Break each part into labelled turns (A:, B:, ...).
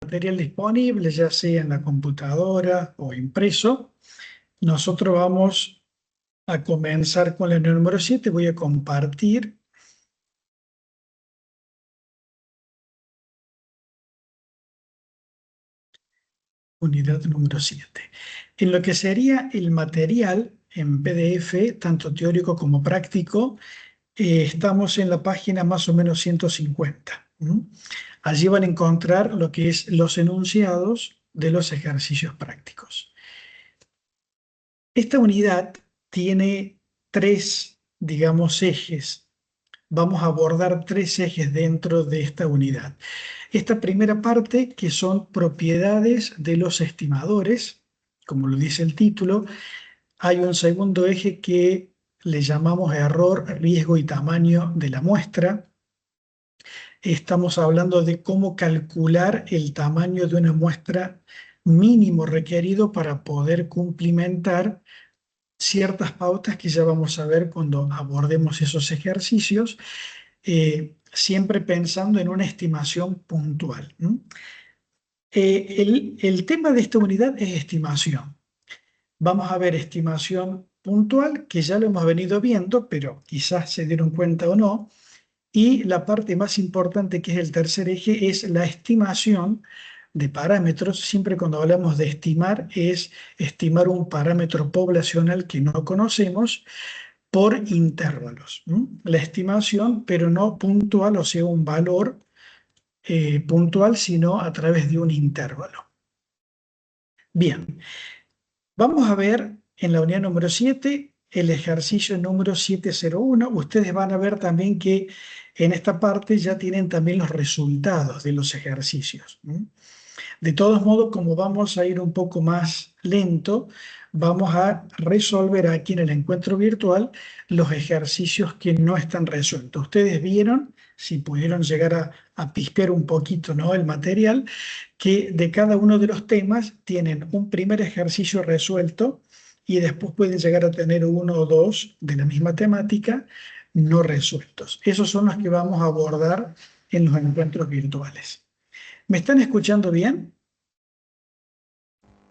A: material disponible, ya sea en la computadora o impreso. Nosotros vamos a comenzar con la número 7. Voy a compartir. Unidad número 7. En lo que sería el material en PDF, tanto teórico como práctico, estamos en la página más o menos 150. Allí van a encontrar lo que es los enunciados de los ejercicios prácticos. Esta unidad tiene tres, digamos, ejes. Vamos a abordar tres ejes dentro de esta unidad. Esta primera parte, que son propiedades de los estimadores, como lo dice el título. Hay un segundo eje que le llamamos error, riesgo y tamaño de la muestra. Estamos hablando de cómo calcular el tamaño de una muestra mínimo requerido para poder cumplimentar ciertas pautas que ya vamos a ver cuando abordemos esos ejercicios, siempre pensando en una estimación puntual. El tema de esta unidad es estimación. Vamos a ver estimación puntual, que ya lo hemos venido viendo, pero quizás se dieron cuenta o no. Y la parte más importante, que es el tercer eje, es la estimación de parámetros. Siempre cuando hablamos de estimar, es estimar un parámetro poblacional que no conocemos por intervalos. La estimación, pero no puntual, o sea, un valor puntual, sino a través de un intervalo. Bien, vamos a ver en la unidad número 7 el ejercicio número 701. Ustedes van a ver también que en esta parte ya tienen también los resultados de los ejercicios. De todos modos, como vamos a ir un poco más lento, vamos a resolver aquí en el encuentro virtual los ejercicios que no están resueltos. Ustedes vieron, si pudieron llegar a pispear un poquito, ¿no?, el material, que de cada uno de los temas tienen un primer ejercicio resuelto y después pueden llegar a tener uno o dos de la misma temática no resueltos. Esos son los que vamos a abordar en los encuentros virtuales. ¿Me están escuchando bien?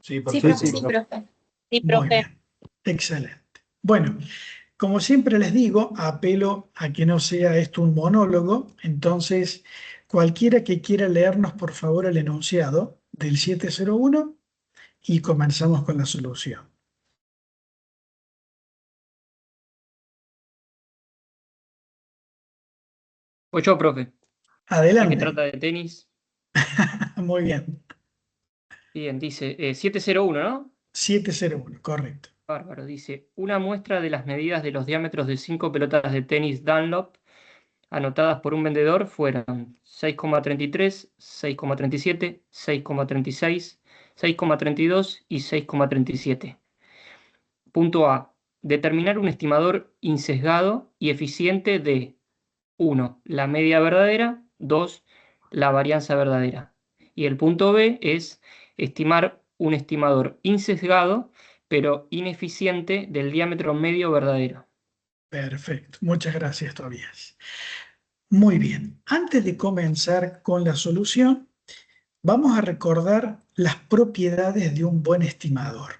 B: Sí,
C: Sí,
B: perfecto.
C: profe. Sí, profe. Sí,
A: Muy
C: profe.
A: bien, excelente. Bueno, como siempre les digo, apelo a que no sea esto un monólogo. Entonces, cualquiera que quiera leernos, por favor, el enunciado del 701 y comenzamos con la solución.
D: Pues yo, profe. Ya que
A: Adelante.
D: trata de tenis.
A: Muy bien.
D: Bien, dice 701, ¿no?
A: 701, correcto.
D: Bárbaro, dice, una muestra de las medidas de los diámetros de 5 pelotas de tenis Dunlop anotadas por un vendedor fueron 6,33, 6,37, 6,36, 6,32 y 6,37. Punto A. Determinar un estimador insesgado y eficiente de 1. La media verdadera. 2. La varianza verdadera. Y el punto B es estimar un estimador insesgado pero ineficiente del diámetro medio verdadero.
A: Perfecto. Muchas gracias, Tobías. Muy bien. Antes de comenzar con la solución, vamos a recordar las propiedades de un buen estimador.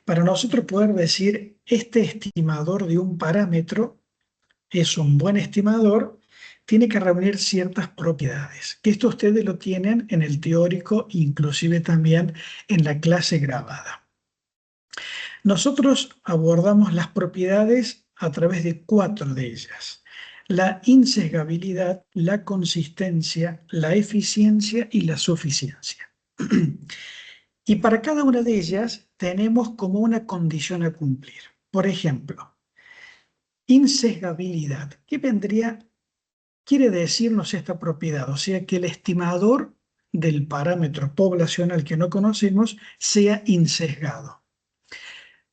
A: Para nosotros poder decir, este estimador de un parámetro es un buen estimador, tiene que reunir ciertas propiedades, que esto ustedes lo tienen en el teórico, inclusive también en la clase grabada. Nosotros abordamos las propiedades a través de 4 de ellas: la insesgabilidad, la consistencia, la eficiencia y la suficiencia. Y para cada una de ellas tenemos como una condición a cumplir. Por ejemplo, insesgabilidad. ¿Qué quiere decirnos esta propiedad? O sea, que el estimador del parámetro poblacional que no conocemos sea insesgado.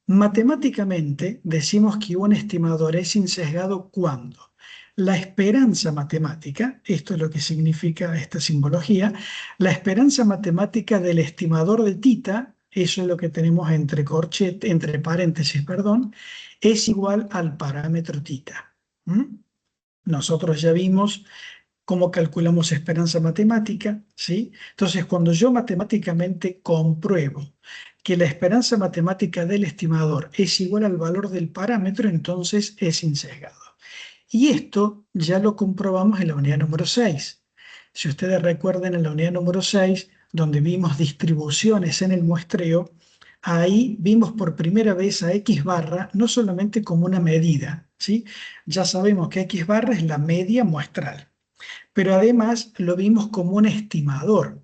A: Matemáticamente decimos que un estimador es insesgado cuando la esperanza matemática, esto es lo que significa esta simbología, la esperanza matemática del estimador de tita, eso es lo que tenemos entre paréntesis, es igual al parámetro tita. Nosotros ya vimos ¿Cómo calculamos esperanza matemática? ¿Sí? Entonces, cuando yo matemáticamente compruebo que la esperanza matemática del estimador es igual al valor del parámetro, entonces es insesgado. Y esto ya lo comprobamos en la unidad número 6. Si ustedes recuerdan en la unidad número 6, donde vimos distribuciones en el muestreo, ahí vimos por primera vez a X barra no solamente como una medida, ¿sí? Ya sabemos que X barra es la media muestral, pero además lo vimos como un estimador,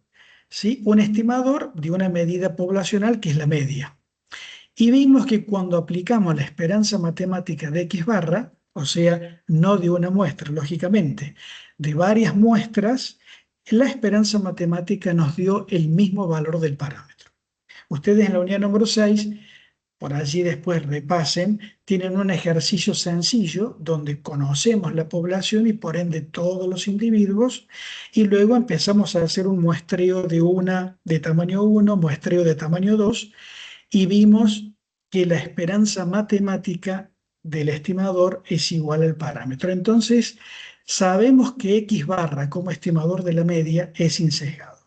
A: ¿sí? Un estimador de una medida poblacional que es la media. Y vimos que cuando aplicamos la esperanza matemática de X barra, o sea, no de una muestra, lógicamente, de varias muestras, la esperanza matemática nos dio el mismo valor del parámetro. Ustedes en la unidad número 6, por allí después repasen, tienen un ejercicio sencillo donde conocemos la población y por ende todos los individuos, y luego empezamos a hacer un muestreo de tamaño 1, muestreo de tamaño 2, y vimos que la esperanza matemática del estimador es igual al parámetro. Entonces, sabemos que X barra como estimador de la media es insesgado.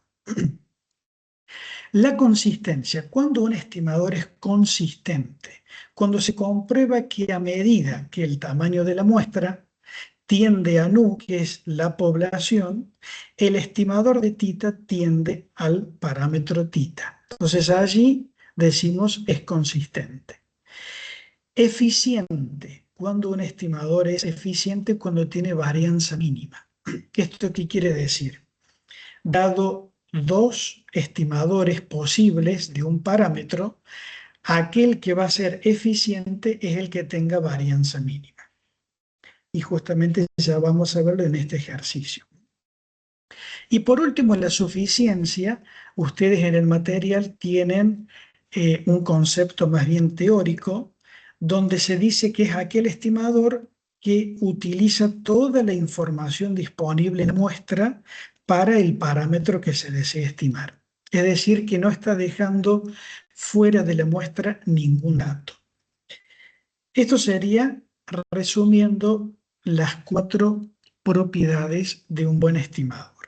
A: La consistencia, cuando un estimador es consistente, cuando se comprueba que a medida que el tamaño de la muestra tiende a nu, que es la población, el estimador de tita tiende al parámetro tita. Entonces allí decimos es consistente. Eficiente, cuando un estimador es eficiente cuando tiene varianza mínima. ¿Esto qué quiere decir? Dado dos estimadores posibles de un parámetro, aquel que va a ser eficiente es el que tenga varianza mínima. Y justamente ya vamos a verlo en este ejercicio. Y por último, la suficiencia, ustedes en el material tienen un concepto más bien teórico, donde se dice que es aquel estimador que utiliza toda la información disponible en la muestra para el parámetro que se desea estimar. Es decir, que no está dejando fuera de la muestra ningún dato. Esto sería resumiendo las 4 propiedades de un buen estimador.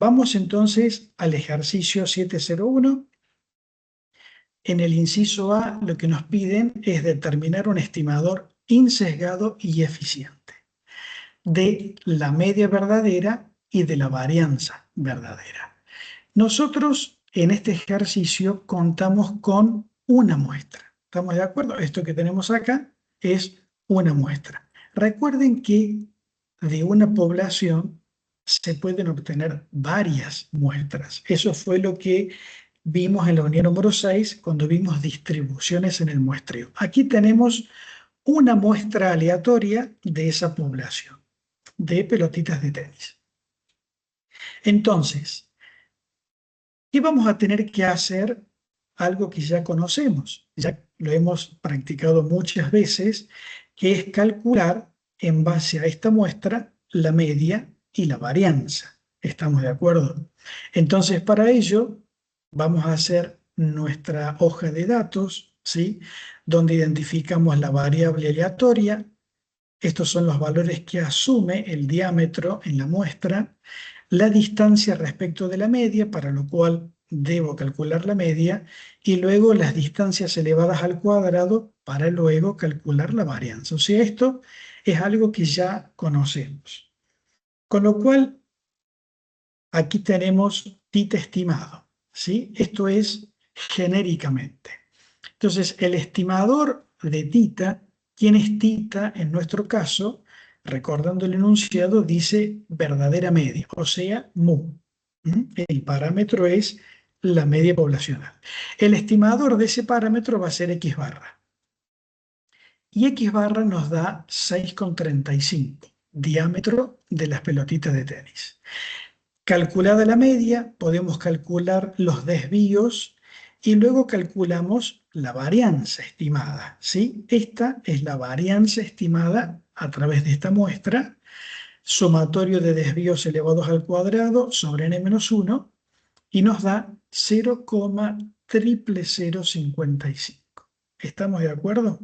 A: Vamos entonces al ejercicio 701. En el inciso A lo que nos piden es determinar un estimador insesgado y eficiente de la media verdadera y de la varianza verdadera. Nosotros en este ejercicio contamos con una muestra. ¿Estamos de acuerdo? Esto que tenemos acá es una muestra. Recuerden que de una población se pueden obtener varias muestras. Eso fue lo que vimos en la unidad número 6 cuando vimos distribuciones en el muestreo. Aquí tenemos una muestra aleatoria de esa población de pelotitas de tenis. Entonces, ¿qué vamos a tener que hacer? Algo que ya conocemos, ya lo hemos practicado muchas veces, que es calcular en base a esta muestra la media y la varianza. ¿Estamos de acuerdo? Entonces, para ello, vamos a hacer nuestra hoja de datos, ¿sí? Donde identificamos la variable aleatoria. Estos son los valores que asume el diámetro en la muestra, la distancia respecto de la media, para lo cual debo calcular la media, y luego las distancias elevadas al cuadrado para luego calcular la varianza. O sea, esto es algo que ya conocemos. Con lo cual, aquí tenemos tita estimado, ¿sí? Esto es genéricamente. Entonces, el estimador de tita, ¿quién es tita en nuestro caso? Recordando el enunciado, dice verdadera media, o sea, mu. El parámetro es la media poblacional. El estimador de ese parámetro va a ser X barra. Y X barra nos da 6,35, diámetro de las pelotitas de tenis. Calculada la media, podemos calcular los desvíos y luego calculamos la varianza estimada, ¿sí? Esta es la varianza estimada a través de esta muestra, sumatorio de desvíos elevados al cuadrado sobre n-1, y nos da 0,00055. ¿Estamos de acuerdo?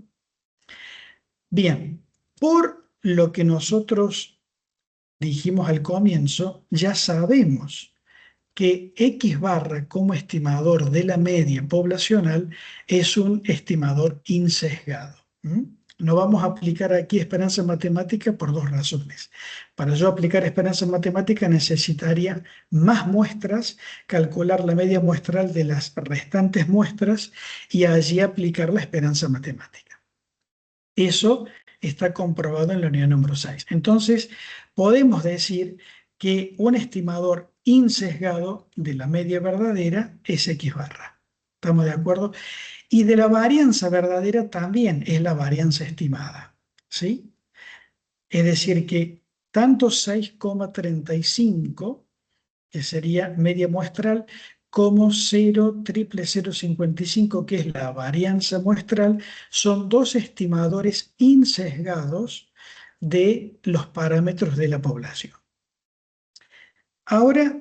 A: Bien, por lo que nosotros dijimos al comienzo, ya sabemos que X barra como estimador de la media poblacional es un estimador insesgado. No vamos a aplicar aquí esperanza matemática por dos razones. Para yo aplicar esperanza matemática necesitaría más muestras, calcular la media muestral de las restantes muestras y allí aplicar la esperanza matemática. Eso está comprobado en la unidad número 6. Entonces, podemos decir que un estimador insesgado de la media verdadera es X barra. ¿Estamos de acuerdo? Y de la varianza verdadera también es la varianza estimada. ¿Sí? Es decir, que tanto 6,35, que sería media muestral, como 0,00055, que es la varianza muestral, son dos estimadores insesgados de los parámetros de la población. Ahora,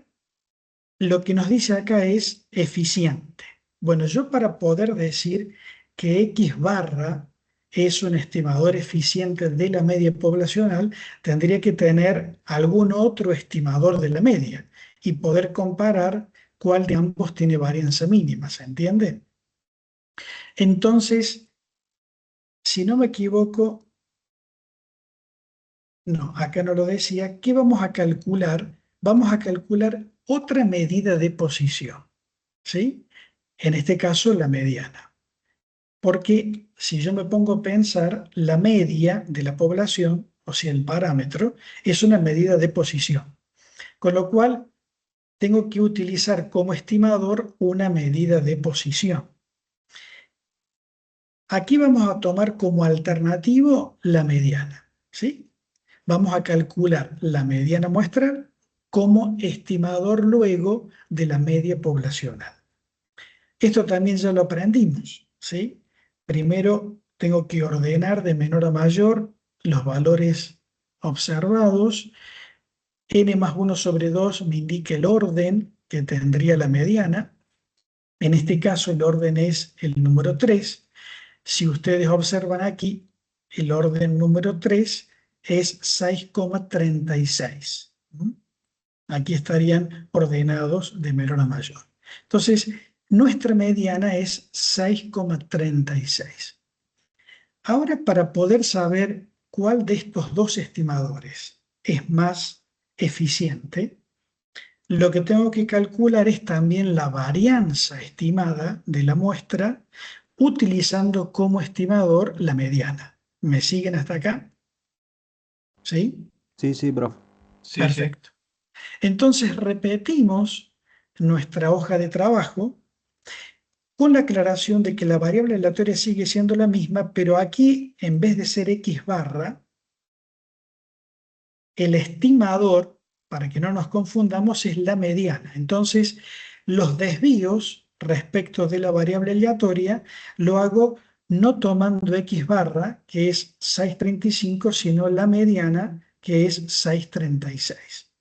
A: lo que nos dice acá es eficiente. Bueno, yo para poder decir que X barra es un estimador eficiente de la media poblacional, tendría que tener algún otro estimador de la media y poder comparar cuál de ambos tiene varianza mínima, ¿se entiende? Entonces, si no me equivoco, no, acá no lo decía, ¿qué vamos a calcular? Vamos a calcular otra medida de posición, ¿sí? En este caso, la mediana. Porque si yo me pongo a pensar, la media de la población, o sea, el parámetro, es una medida de posición. Con lo cual, tengo que utilizar como estimador una medida de posición. Aquí vamos a tomar como alternativo la mediana, ¿sí? Vamos a calcular la mediana muestral como estimador luego de la media poblacional. Esto también ya lo aprendimos, ¿sí? Primero tengo que ordenar de menor a mayor los valores observados. N más 1 sobre 2 me indica el orden que tendría la mediana. En este caso el orden es el número 3. Si ustedes observan aquí, el orden número 3 es 6,36. Aquí estarían ordenados de menor a mayor. Entonces, nuestra mediana es 6,36. Ahora, para poder saber cuál de estos dos estimadores es más eficiente, lo que tengo que calcular es también la varianza estimada de la muestra utilizando como estimador la mediana. ¿Me siguen hasta acá? ¿Sí?
B: Sí, profe.
C: Sí, sí.
A: Perfecto. Entonces repetimos nuestra hoja de trabajo con la aclaración de que la variable aleatoria sigue siendo la misma, pero aquí en vez de ser X barra, el estimador, para que no nos confundamos, es la mediana. Entonces, los desvíos respecto de la variable aleatoria lo hago no tomando X barra, que es 635, sino la mediana, que es 636.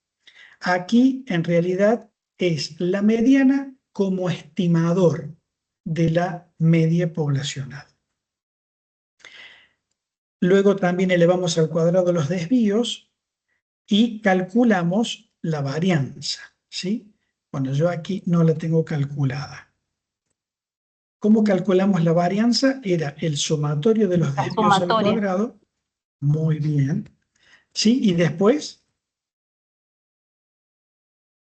A: Aquí, en realidad, es la mediana como estimador de la media poblacional. Luego también elevamos al cuadrado los desvíos y calculamos la varianza, ¿sí? Bueno, yo aquí no la tengo calculada. ¿Cómo calculamos la varianza? Era el sumatorio de los desvíos al cuadrado. Muy bien. ¿Sí? Y después,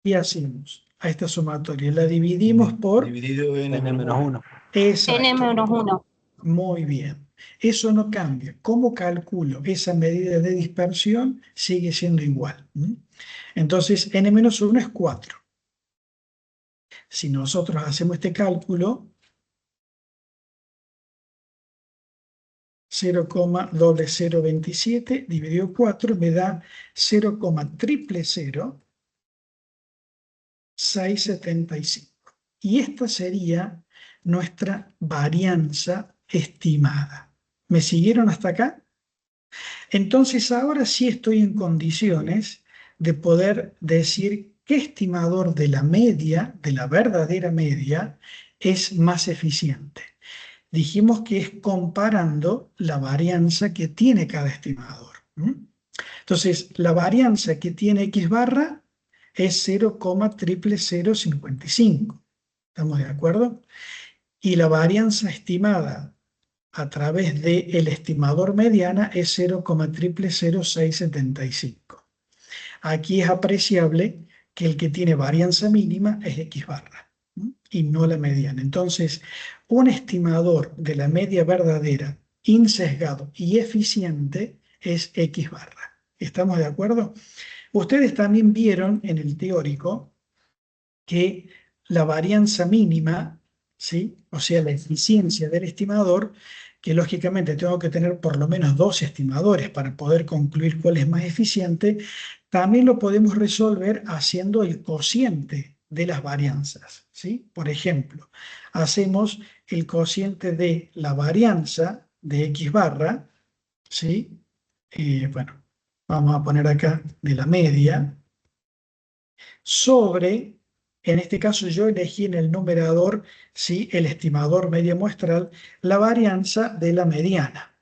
A: ¿qué hacemos? A esta sumatoria la dividimos por
C: Dividido en
B: N-1.
A: Exacto.
E: N-1.
A: Muy bien. Eso no cambia. ¿Cómo calculo esa medida de dispersión? Sigue siendo igual. Entonces, n-1 es 4. Si nosotros hacemos este cálculo, 0,0027 dividido 4 me da 0,0000675. Y esta sería nuestra varianza estimada. ¿Me siguieron hasta acá? Entonces ahora sí estoy en condiciones de poder decir qué estimador de la media, de la verdadera media, es más eficiente. Dijimos que es comparando la varianza que tiene cada estimador. Entonces, la varianza que tiene X barra es 0,00055. ¿Estamos de acuerdo? Y la varianza estimada a través del estimador mediana es 0,000675. Aquí es apreciable que el que tiene varianza mínima es X barra, ¿m? Y no la mediana. Entonces, un estimador de la media verdadera, insesgado y eficiente es X barra. ¿Estamos de acuerdo? Ustedes también vieron en el teórico que la varianza mínima, ¿sí? O sea, la eficiencia del estimador, que lógicamente tengo que tener por lo menos dos estimadores para poder concluir cuál es más eficiente, también lo podemos resolver haciendo el cociente de las varianzas, ¿sí? Por ejemplo, hacemos el cociente de la varianza de X barra, ¿sí? Bueno, vamos a poner acá de la media, sobre, en este caso yo elegí en el numerador, ¿sí? El estimador media muestral, la varianza de la mediana.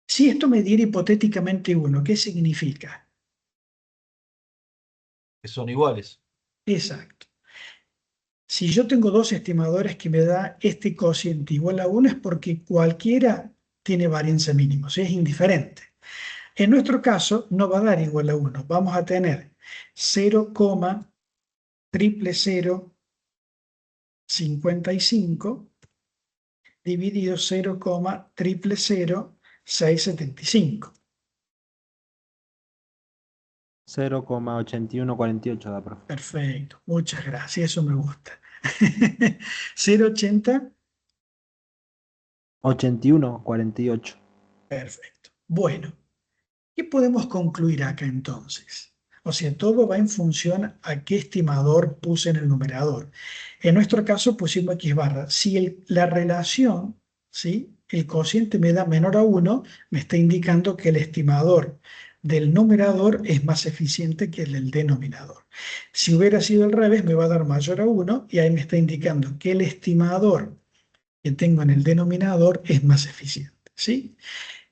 A: Si esto me diera hipotéticamente 1, ¿qué significa?
B: Que son iguales.
A: Exacto. Si yo tengo dos estimadores que me da este cociente igual a 1 es porque cualquiera tiene varianza mínima, o sea, es indiferente. En nuestro caso no va a dar igual a 1, vamos a tener 0,00055 dividido 0,000675.
C: 0,8148 da, profe.
A: Perfecto, muchas gracias, eso me gusta. 0,80.
C: 81,48.
A: Perfecto. Bueno, ¿qué podemos concluir acá entonces? O sea, todo va en función a qué estimador puse en el numerador. En nuestro caso pusimos X barra. Si la relación, ¿sí? El cociente me da menor a 1, me está indicando que el estimador del numerador es más eficiente que el del denominador. Si hubiera sido al revés, me va a dar mayor a 1 y ahí me está indicando que el estimador que tengo en el denominador es más eficiente, ¿sí?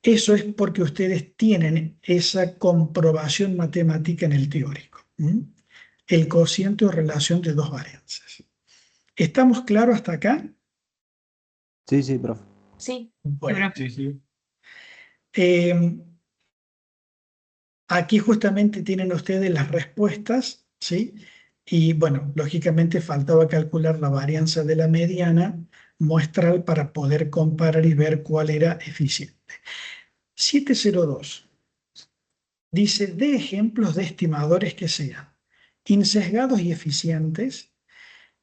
A: Eso es porque ustedes tienen esa comprobación matemática en el teórico. El cociente o relación de dos varianzas. ¿Estamos claros hasta acá?
C: Sí, sí, profe.
E: Sí,
A: Bueno,
B: Sí, sí.
A: aquí justamente tienen ustedes las respuestas, ¿sí? Y bueno, lógicamente faltaba calcular la varianza de la mediana muestral para poder comparar y ver cuál era eficiente. 702. Dice, de ejemplos de estimadores que sean insesgados y eficientes,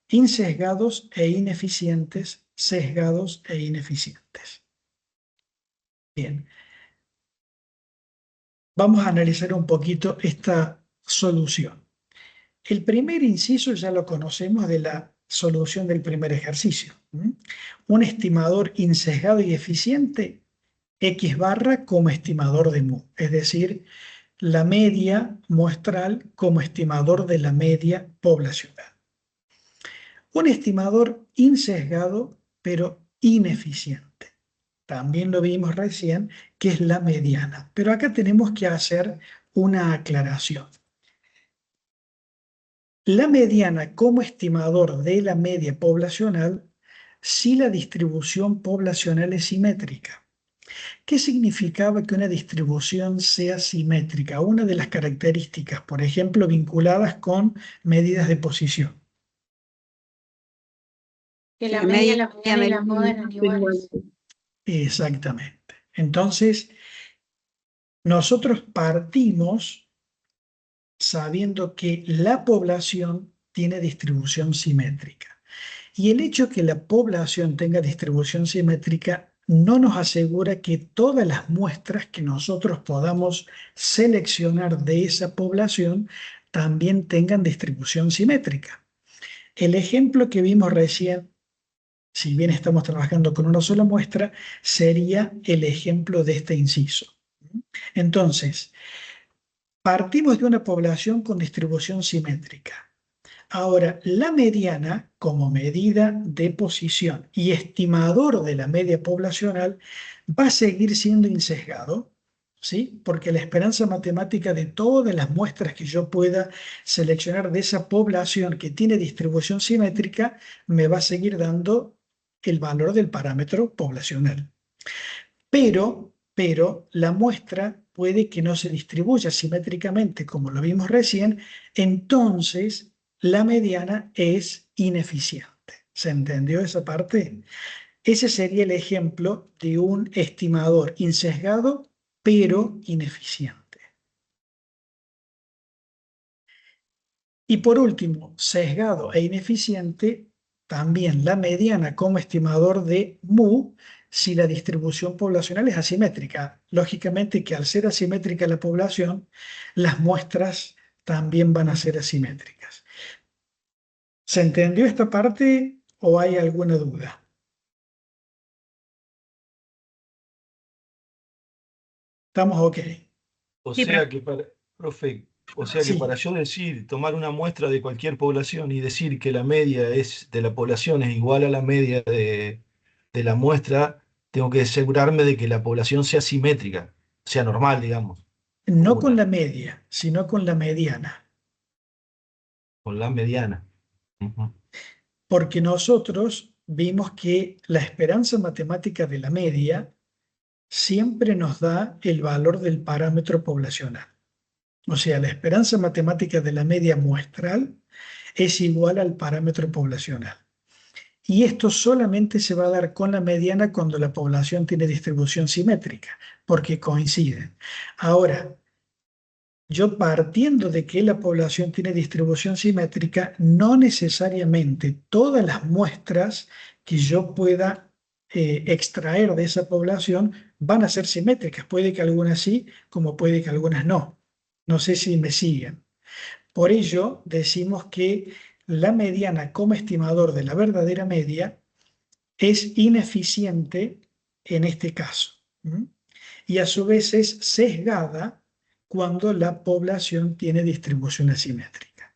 A: insesgados e ineficientes, sesgados e ineficientes. Bien, vamos a analizar un poquito esta solución. El primer inciso ya lo conocemos de la solución del primer ejercicio. Un estimador insesgado y eficiente, X barra como estimador de mu, es decir, la media muestral como estimador de la media poblacional. Un estimador insesgado, pero ineficiente. También lo vimos recién, que es la mediana. Pero acá tenemos que hacer una aclaración. La mediana como estimador de la media poblacional, si la distribución poblacional es simétrica. ¿Qué significaba que una distribución sea simétrica? Una de las características, por ejemplo, vinculadas con medidas de posición.
E: que la
F: Que
E: media,
F: media,
E: la mediana y la moda eran iguales.
A: Exactamente. Entonces, nosotros partimos sabiendo que la población tiene distribución simétrica. Y el hecho que la población tenga distribución simétrica no nos asegura que todas las muestras que nosotros podamos seleccionar de esa población también tengan distribución simétrica. El ejemplo que vimos recién, si bien estamos trabajando con una sola muestra, sería el ejemplo de este inciso. Entonces, partimos de una población con distribución simétrica. Ahora, la mediana como medida de posición y estimador de la media poblacional va a seguir siendo insesgado, ¿sí? Porque la esperanza matemática de todas las muestras que yo pueda seleccionar de esa población que tiene distribución simétrica me va a seguir dando el valor del parámetro poblacional. Pero la muestra puede que no se distribuya simétricamente como lo vimos recién, entonces la mediana es ineficiente. ¿Se entendió esa parte? Ese sería el ejemplo de un estimador insesgado pero ineficiente. Y por último, sesgado e ineficiente, también la mediana como estimador de mu si la distribución poblacional es asimétrica. Lógicamente que al ser asimétrica la población, las muestras también van a ser asimétricas. ¿Se entendió esta parte o hay alguna duda? ¿Estamos ok?
B: O
E: Sí,
B: sea que para, profe, o sea que
A: Sí.
B: para yo decir, tomar una muestra de cualquier población y decir que la media de la población es igual a la media de la muestra, tengo que asegurarme de que la población sea simétrica, sea normal, digamos,
A: No con la
B: una,
A: media, sino con la mediana.
B: con la mediana. Ujú.
A: Porque nosotros vimos que la esperanza matemática de la media siempre nos da el valor del parámetro poblacional. O sea, la esperanza matemática de la media muestral es igual al parámetro poblacional. Y esto solamente se va a dar con la mediana cuando la población tiene distribución simétrica, porque coinciden. Ahora, yo partiendo de que la población tiene distribución simétrica, no necesariamente todas las muestras que yo pueda extraer de esa población van a ser simétricas. Puede que algunas sí, como puede que algunas no. No sé si me siguen. Por ello, decimos que la mediana como estimador de la verdadera media es ineficiente en este caso. ¿Mm? Y a su vez es sesgada cuando la población tiene distribución asimétrica.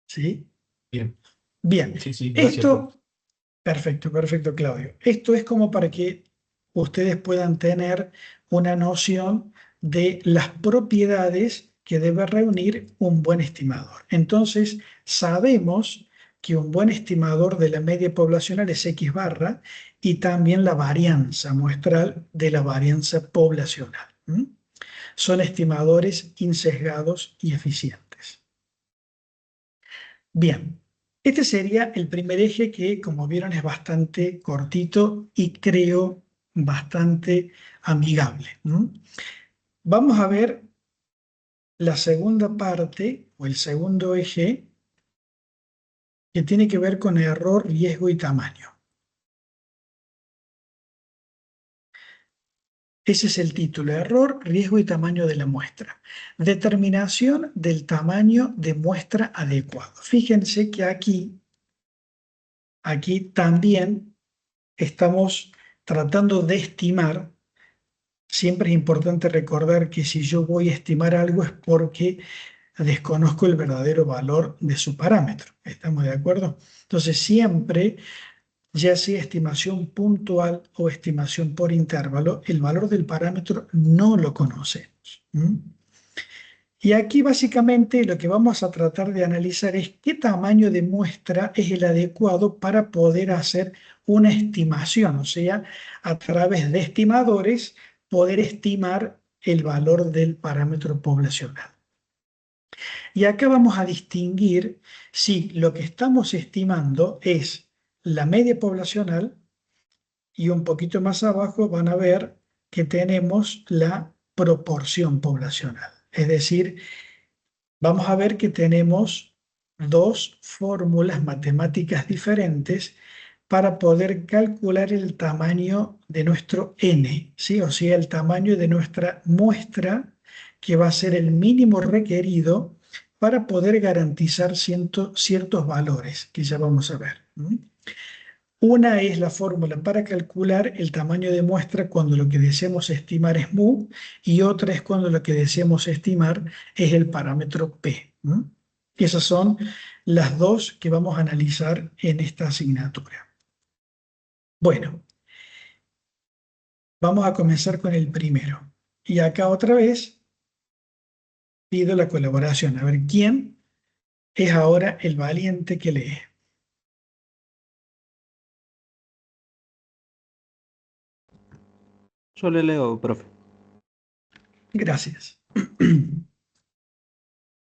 A: ¿Sí?
B: Bien,
A: Bien,
B: sí, sí, gracias, profe.
A: esto, perfecto, Claudio. Esto es como para que ustedes puedan tener una noción de las propiedades que debe reunir un buen estimador. Entonces, sabemos que un buen estimador de la media poblacional es X barra y también la varianza muestral de la varianza poblacional. ¿Mm? Son estimadores insesgados y eficientes. Bien, este sería el primer eje que, como vieron, es bastante cortito y creo bastante amigable. ¿Mm? Vamos a ver la segunda parte o el segundo eje que tiene que ver con error, riesgo y tamaño. Ese es el título: error, riesgo y tamaño de la muestra. Determinación del tamaño de muestra adecuado. Fíjense que aquí también estamos tratando de estimar. Siempre es importante recordar que si yo voy a estimar algo es porque desconozco el verdadero valor de su parámetro. ¿Estamos de acuerdo? Entonces siempre, ya sea estimación puntual o estimación por intervalo, el valor del parámetro no lo conocemos. ¿Mm? Y aquí básicamente lo que vamos a tratar de analizar es qué tamaño de muestra es el adecuado para poder hacer una estimación, o sea, a través de estimadores poder estimar el valor del parámetro poblacional. Y acá vamos a distinguir si lo que estamos estimando es la media poblacional y un poquito más abajo van a ver que tenemos la proporción poblacional. Es decir, vamos a ver que tenemos dos fórmulas matemáticas diferentes para poder calcular el tamaño de nuestro n, ¿sí? O sea, el tamaño de nuestra muestra, que va a ser el mínimo requerido para poder garantizar ciertos valores, que ya vamos a ver. Una es la fórmula para calcular el tamaño de muestra cuando lo que deseamos estimar es mu, y otra es cuando lo que deseamos estimar es el parámetro p. Esas son las dos que vamos a analizar en esta asignatura. Bueno, vamos a comenzar con el primero. Y acá otra vez pido la colaboración. A ver, ¿quién es ahora el valiente que lee?
C: Yo le leo, profe.
A: Gracias.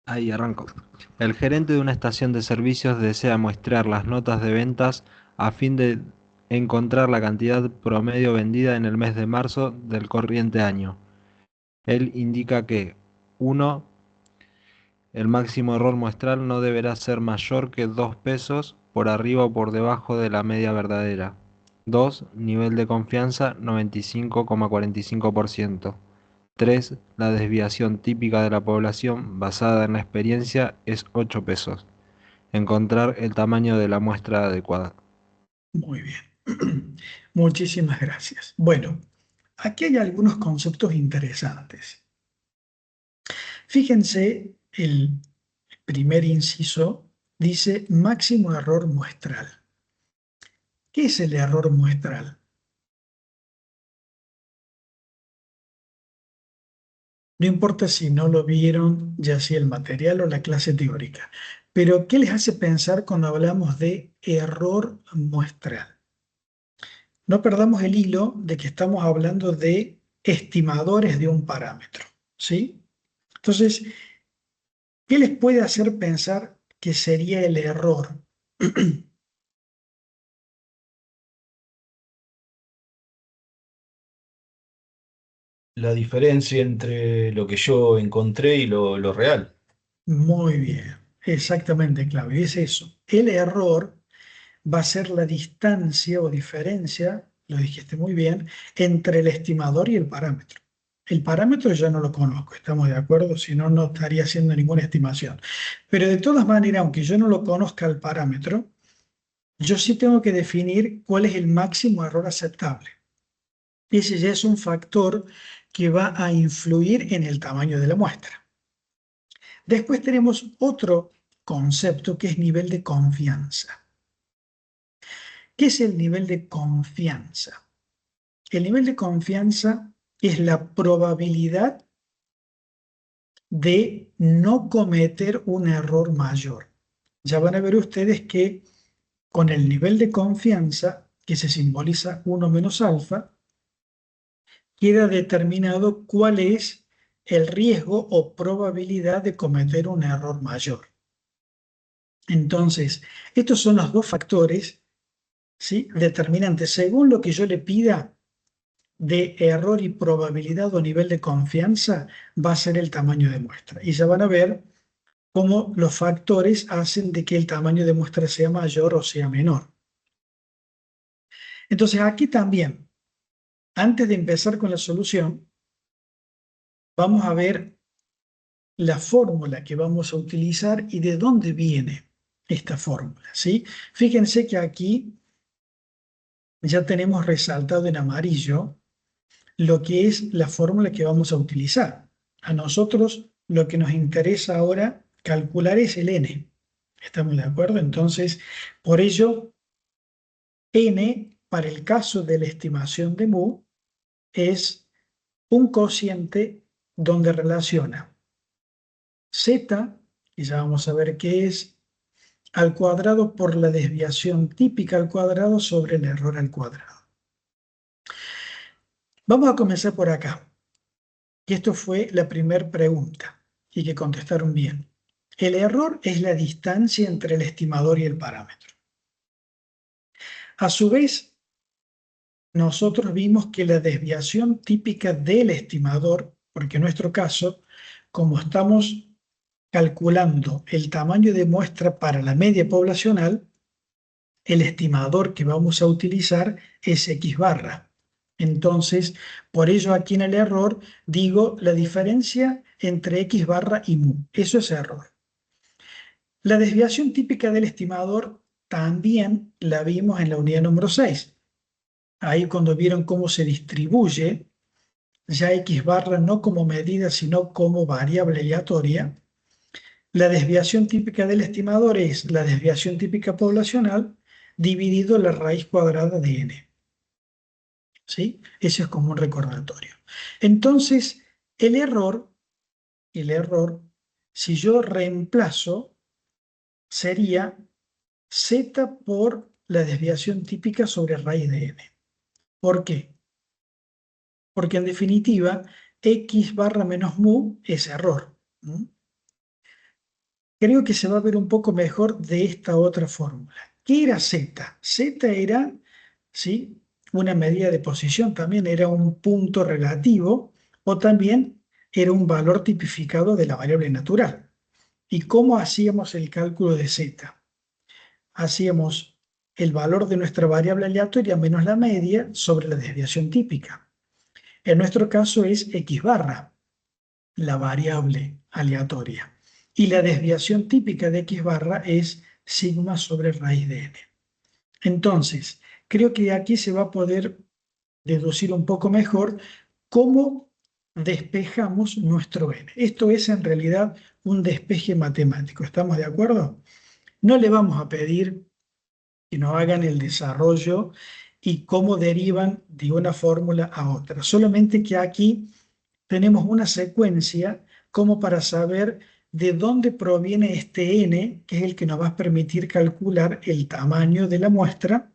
C: Ahí arranco. El gerente de una estación de servicios desea muestrear las notas de ventas a fin de encontrar la cantidad promedio vendida en el mes de marzo del corriente año. Él indica que 1. El máximo error muestral no deberá ser mayor que 2 pesos por arriba o por debajo de la media verdadera. 2. Nivel de confianza 95,45%. 3. La desviación típica de la población basada en la experiencia es 8 pesos. Encontrar el tamaño de la muestra adecuada.
A: Muy bien. Muchísimas gracias. Bueno, aquí hay algunos conceptos interesantes. Fíjense, el primer inciso dice máximo error muestral. ¿Qué es el error muestral? No importa si no lo vieron, ya sea el material o la clase teórica, pero ¿qué les hace pensar cuando hablamos de error muestral? No perdamos el hilo de que estamos hablando de estimadores de un parámetro, ¿sí? Entonces, ¿qué les puede hacer pensar que sería el error?
B: La diferencia entre lo que yo encontré y lo real.
A: Muy bien, exactamente, Claudio, es eso. El error va a ser la distancia o diferencia, lo dijiste muy bien, entre el estimador y el parámetro. El parámetro ya no lo conozco, ¿estamos de acuerdo? Si no, no estaría haciendo ninguna estimación. Pero de todas maneras, aunque yo no lo conozca el parámetro, yo sí tengo que definir cuál es el máximo error aceptable. Ese ya es un factor que va a influir en el tamaño de la muestra. Después tenemos otro concepto que es nivel de confianza. ¿Qué es el nivel de confianza? El nivel de confianza es la probabilidad de no cometer un error mayor. Ya van a ver ustedes que con el nivel de confianza, que se simboliza 1 menos alfa, queda determinado cuál es el riesgo o probabilidad de cometer un error mayor. Entonces, estos son los dos factores, ¿sí?, determinantes. Según lo que yo le pida de error y probabilidad o nivel de confianza, va a ser el tamaño de muestra. Y ya van a ver cómo los factores hacen de que el tamaño de muestra sea mayor o sea menor. Entonces, aquí también, antes de empezar con la solución, vamos a ver la fórmula que vamos a utilizar y de dónde viene esta fórmula, ¿sí? Fíjense que aquí ya tenemos resaltado en amarillo lo que es la fórmula que vamos a utilizar. A nosotros lo que nos interesa ahora calcular es el n. ¿Estamos de acuerdo? Entonces, por ello, n, para el caso de la estimación de mu, es un cociente donde relaciona z, y ya vamos a ver qué es, al cuadrado por la desviación típica al cuadrado sobre el error al cuadrado. Vamos a comenzar por acá. Y esto fue la primera pregunta, y que contestaron bien. El error es la distancia entre el estimador y el parámetro. A su vez, nosotros vimos que la desviación típica del estimador, porque en nuestro caso, como estamos calculando el tamaño de muestra para la media poblacional, el estimador que vamos a utilizar es X barra. Entonces, por ello aquí en el error digo la diferencia entre X barra y mu. Eso es error. La desviación típica del estimador también la vimos en la unidad número 6. Ahí cuando vieron cómo se distribuye ya X barra no como medida sino como variable aleatoria, La desviación típica del estimador es la desviación típica poblacional dividido la raíz cuadrada de n. ¿Sí? Eso es como un recordatorio. Entonces, el error, si yo reemplazo, sería z por la desviación típica sobre raíz de n. ¿Por qué? Porque en definitiva, x barra menos mu es error. Creo que se va a ver un poco mejor de esta otra fórmula. ¿Qué era z? Z era, ¿sí?, una medida de posición, también era un punto relativo o también era un valor tipificado de la variable natural. ¿Y cómo hacíamos el cálculo de z? Hacíamos el valor de nuestra variable aleatoria menos la media sobre la desviación típica. En nuestro caso es x barra, la variable aleatoria. Y la desviación típica de x barra es sigma sobre raíz de n. Entonces, creo que aquí se va a poder deducir un poco mejor cómo despejamos nuestro n. Esto es en realidad un despeje matemático, ¿estamos de acuerdo? No le vamos a pedir que nos hagan el desarrollo y cómo derivan de una fórmula a otra, solamente que aquí tenemos una secuencia como para saber de dónde proviene este n, que es el que nos va a permitir calcular el tamaño de la muestra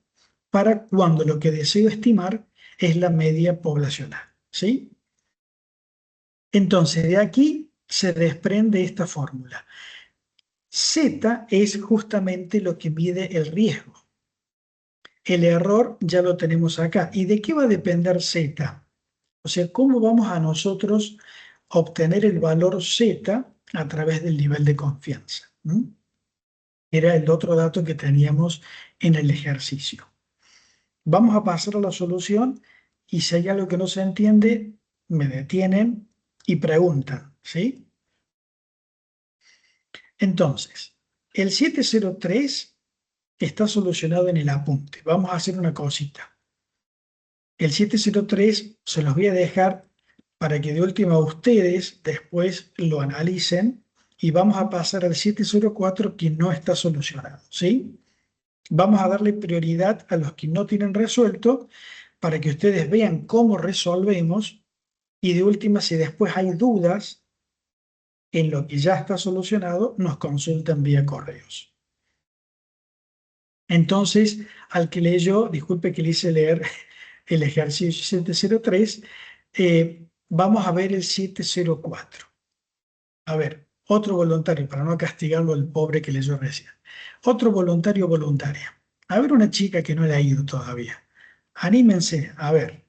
A: para cuando lo que deseo estimar es la media poblacional, ¿sí? Entonces, de aquí se desprende esta fórmula. Z es justamente lo que mide el riesgo. El error ya lo tenemos acá. ¿Y de qué va a depender Z? O sea, ¿cómo vamos a nosotros obtener el valor Z a través del nivel de confianza? Era el otro dato que teníamos en el ejercicio. Vamos a pasar a la solución y si hay algo que no se entiende, me detienen y preguntan, ¿sí? Entonces, el 703 está solucionado en el apunte. Vamos a hacer una cosita. El 703 se los voy a dejar para que de última ustedes después lo analicen y vamos a pasar al 704 que no está solucionado, ¿sí? Vamos a darle prioridad a los que no tienen resuelto para que ustedes vean cómo resolvemos y de última, si después hay dudas en lo que ya está solucionado, nos consultan vía correos. Entonces, al que leyó, disculpe que le hice leer el ejercicio 703, vamos a ver el 704. A ver, otro voluntario, para no castigarlo al pobre que leyó recién. Otro voluntario o voluntaria. A ver, una chica que no le ha ido todavía. Anímense, a ver.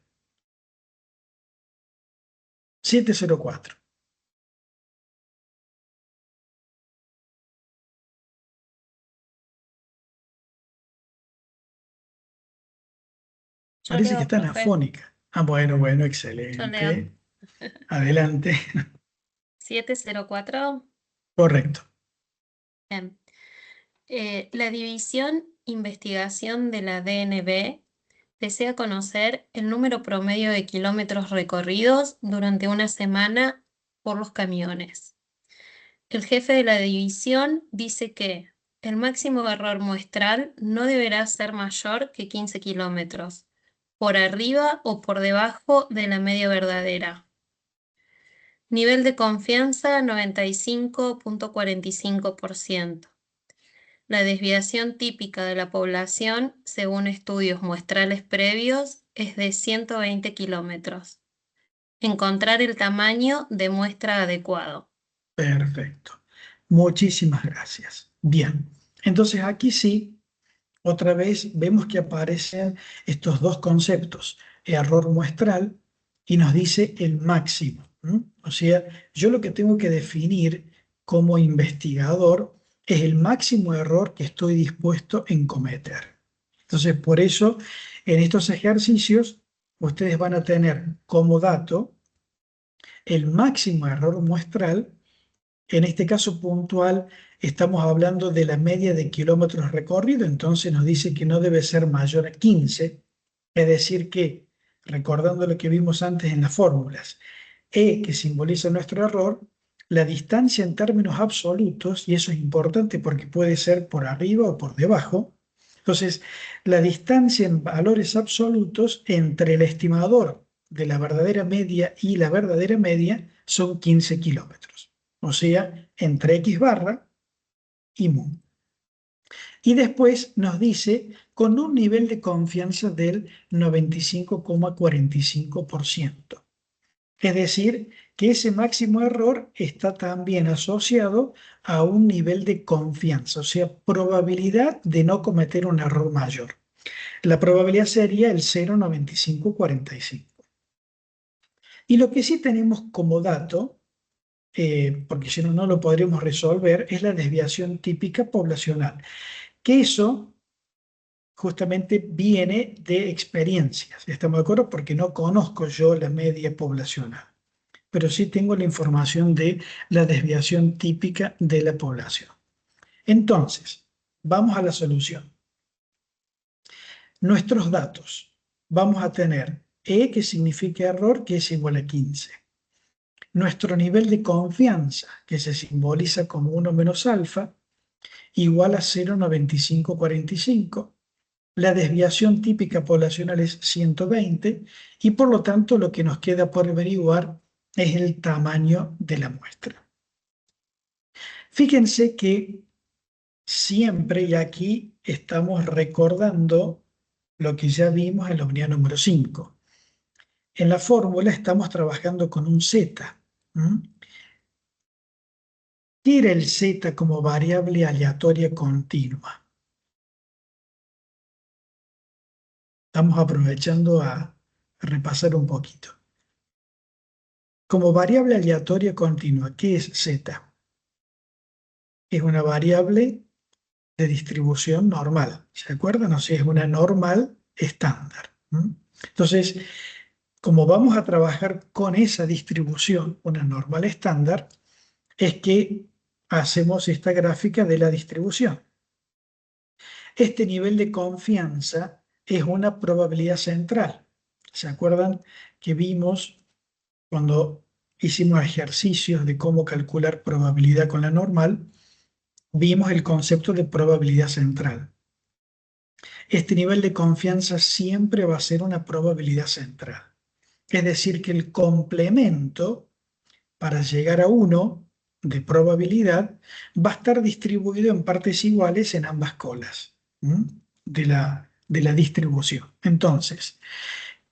A: 704.
E: Yo
A: Parece que
E: leo,
A: está en
E: profe.
A: afónica. Ah, bueno,
E: Yo leo.
A: excelente. Adelante.
E: 704.
A: Correcto.
E: Bien. La División Investigación de la DNB desea conocer el número promedio de kilómetros recorridos durante una semana por los camiones. El jefe de la división dice que el máximo error muestral no deberá ser mayor que 15 kilómetros, por arriba o por debajo de la media verdadera. Nivel de confianza 95.45%. La desviación típica de la población, según estudios muestrales previos, es de 120 kilómetros. Encontrar el tamaño de muestra adecuado.
A: Perfecto. Muchísimas gracias. Bien. Entonces aquí sí, otra vez vemos que aparecen estos dos conceptos, error muestral y nos dice el máximo. O sea, yo lo que tengo que definir como investigador es el máximo error que estoy dispuesto en cometer. Entonces, por eso, en estos ejercicios, ustedes van a tener como dato el máximo error muestral. En este caso puntual, estamos hablando de la media de kilómetros recorridos, entonces nos dice que no debe ser mayor a 15, es decir que, recordando lo que vimos antes en las fórmulas, E, que simboliza nuestro error, la distancia en términos absolutos, y eso es importante porque puede ser por arriba o por debajo. Entonces, la distancia en valores absolutos entre el estimador de la verdadera media y la verdadera media son 15 kilómetros. O sea, entre X barra y mu. Y después nos dice con un nivel de confianza del 95,45%. Es decir, que ese máximo error está también asociado a un nivel de confianza, o sea, probabilidad de no cometer un error mayor. La probabilidad sería el 0,9545. Y lo que sí tenemos como dato, porque si no, no lo podríamos resolver, es la desviación típica poblacional. Que eso justamente viene de experiencias. ¿Estamos de acuerdo? Porque no conozco yo la media poblacional, pero sí tengo la información de la desviación típica de la población. Entonces, vamos a la solución. Nuestros datos. Vamos a tener E, que significa error, que es igual a 15. Nuestro nivel de confianza, que se simboliza como 1 menos alfa, igual a 0,9545. La desviación típica poblacional es 120 y por lo tanto lo que nos queda por averiguar es el tamaño de la muestra. Fíjense que siempre, y aquí estamos recordando lo que ya vimos en la unidad número 5. En la fórmula estamos trabajando con un z. ¿Qué era el z como variable aleatoria continua? Estamos aprovechando a repasar un poquito. Como variable aleatoria continua, ¿qué es z? Es una variable de distribución normal. ¿Se acuerdan? O sea, es una normal estándar. Entonces, como vamos a trabajar con esa distribución, una normal estándar, es que hacemos esta gráfica de la distribución. Este nivel de confianza es una probabilidad central. ¿Se acuerdan que vimos cuando hicimos ejercicios de cómo calcular probabilidad con la normal? Vimos el concepto de probabilidad central. Este nivel de confianza siempre va a ser una probabilidad central. Es decir, que el complemento para llegar a 1 de probabilidad va a estar distribuido en partes iguales en ambas colas de la distribución. Entonces,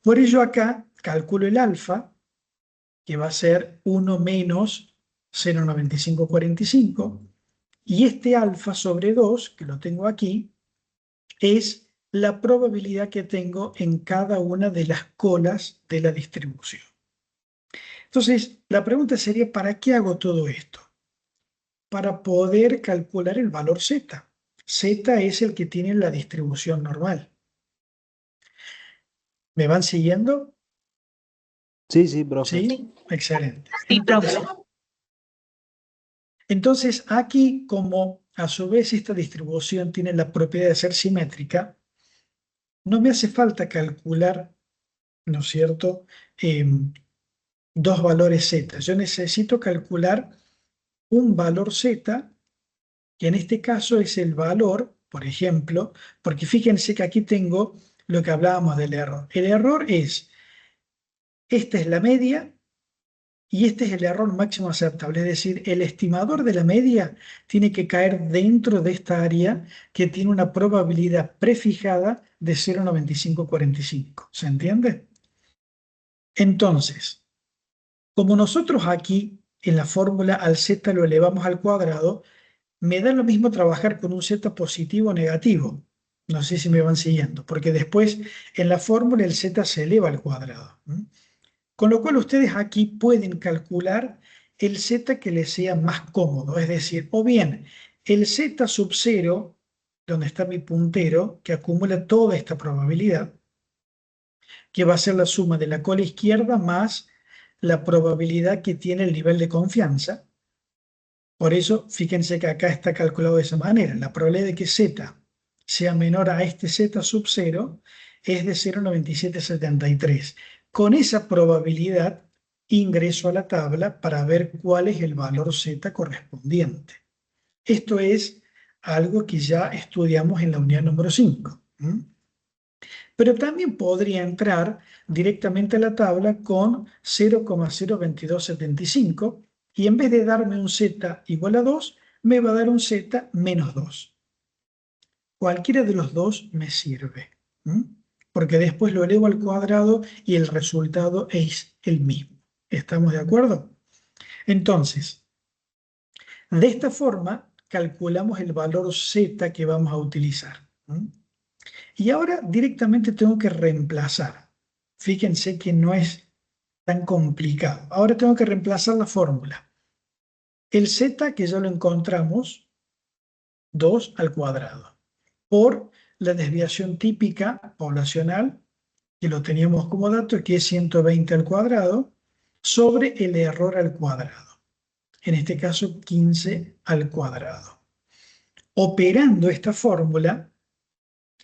A: por ello acá calculo el alfa, que va a ser 1 menos 0,9545, y este alfa sobre 2, que lo tengo aquí, es la probabilidad que tengo en cada una de las colas de la distribución. Entonces, la pregunta sería, ¿para qué hago todo esto? Para poder calcular el valor z. Z es el que tiene la distribución normal. ¿Me van siguiendo?
C: Sí, profe.
A: ¿Sí? Excelente.
E: Sí, profe.
A: Entonces, aquí, como a su vez esta distribución tiene la propiedad de ser simétrica, no me hace falta calcular, ¿no es cierto?, dos valores z. Yo necesito calcular un valor z, que en este caso es el valor, por ejemplo, porque fíjense que aquí tengo lo que hablábamos del error. El error es, esta es la media y este es el error máximo aceptable, es decir, el estimador de la media tiene que caer dentro de esta área que tiene una probabilidad prefijada de 0,9545. ¿Se entiende? Entonces, como nosotros aquí en la fórmula al z lo elevamos al cuadrado, me da lo mismo trabajar con un z positivo o negativo. No sé si me van siguiendo, porque después en la fórmula el z se eleva al cuadrado. Con lo cual ustedes aquí pueden calcular el z que les sea más cómodo, es decir, o bien el z sub 0, donde está mi puntero, que acumula toda esta probabilidad, que va a ser la suma de la cola izquierda más la probabilidad que tiene el nivel de confianza. Por eso, fíjense que acá está calculado de esa manera. La probabilidad de que z sea menor a este z sub 0 es de 0,9773. Con esa probabilidad ingreso a la tabla para ver cuál es el valor Z correspondiente. Esto es algo que ya estudiamos en la unidad número 5. Pero también podría entrar directamente a la tabla con 0,02275 y en vez de darme un Z igual a 2, me va a dar un Z menos 2. Cualquiera de los dos me sirve, porque después lo elevo al cuadrado y el resultado es el mismo. ¿Estamos de acuerdo? Entonces, de esta forma calculamos el valor Z que vamos a utilizar. Y ahora directamente tengo que reemplazar. Fíjense que no es tan complicado. Ahora tengo que reemplazar la fórmula. El Z, que ya lo encontramos, 2 al cuadrado, por la desviación típica poblacional, que lo teníamos como dato, que es 120 al cuadrado, sobre el error al cuadrado. En este caso, 15 al cuadrado. Operando esta fórmula,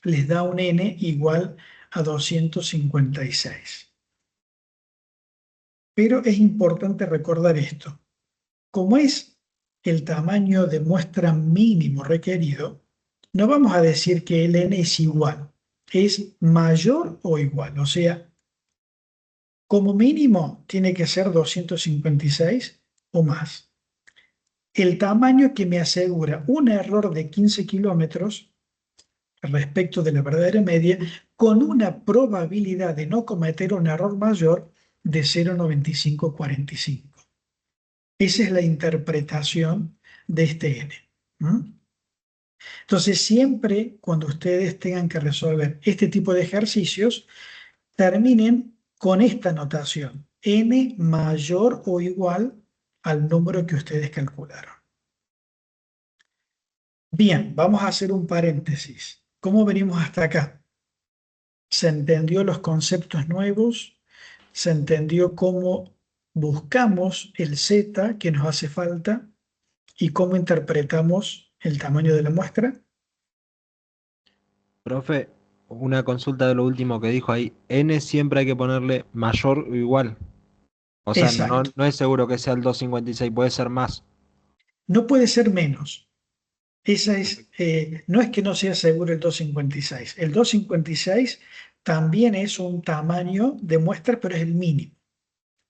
A: les da un n igual a 256. Pero es importante recordar esto. Como es el tamaño de muestra mínimo requerido, no vamos a decir que el n es igual, es mayor o igual. O sea, como mínimo tiene que ser 256 o más. El tamaño que me asegura un error de 15 kilómetros respecto de la verdadera media, con una probabilidad de no cometer un error mayor de 0,9545. Esa es la interpretación de este n. Entonces, siempre cuando ustedes tengan que resolver este tipo de ejercicios, terminen con esta notación: n mayor o igual al número que ustedes calcularon. Bien, vamos a hacer un paréntesis. ¿Cómo venimos hasta acá? Se entendió los conceptos nuevos, se entendió cómo buscamos el Z que nos hace falta y cómo interpretamos el tamaño de la muestra.
C: Profe, una consulta de lo último que dijo ahí. N siempre hay que ponerle mayor o igual. O sea,
A: Exacto.
C: no es seguro que sea el 256, puede ser más.
A: No puede ser menos. No es que no sea seguro el 256. El 256 también es un tamaño de muestra, pero es el mínimo.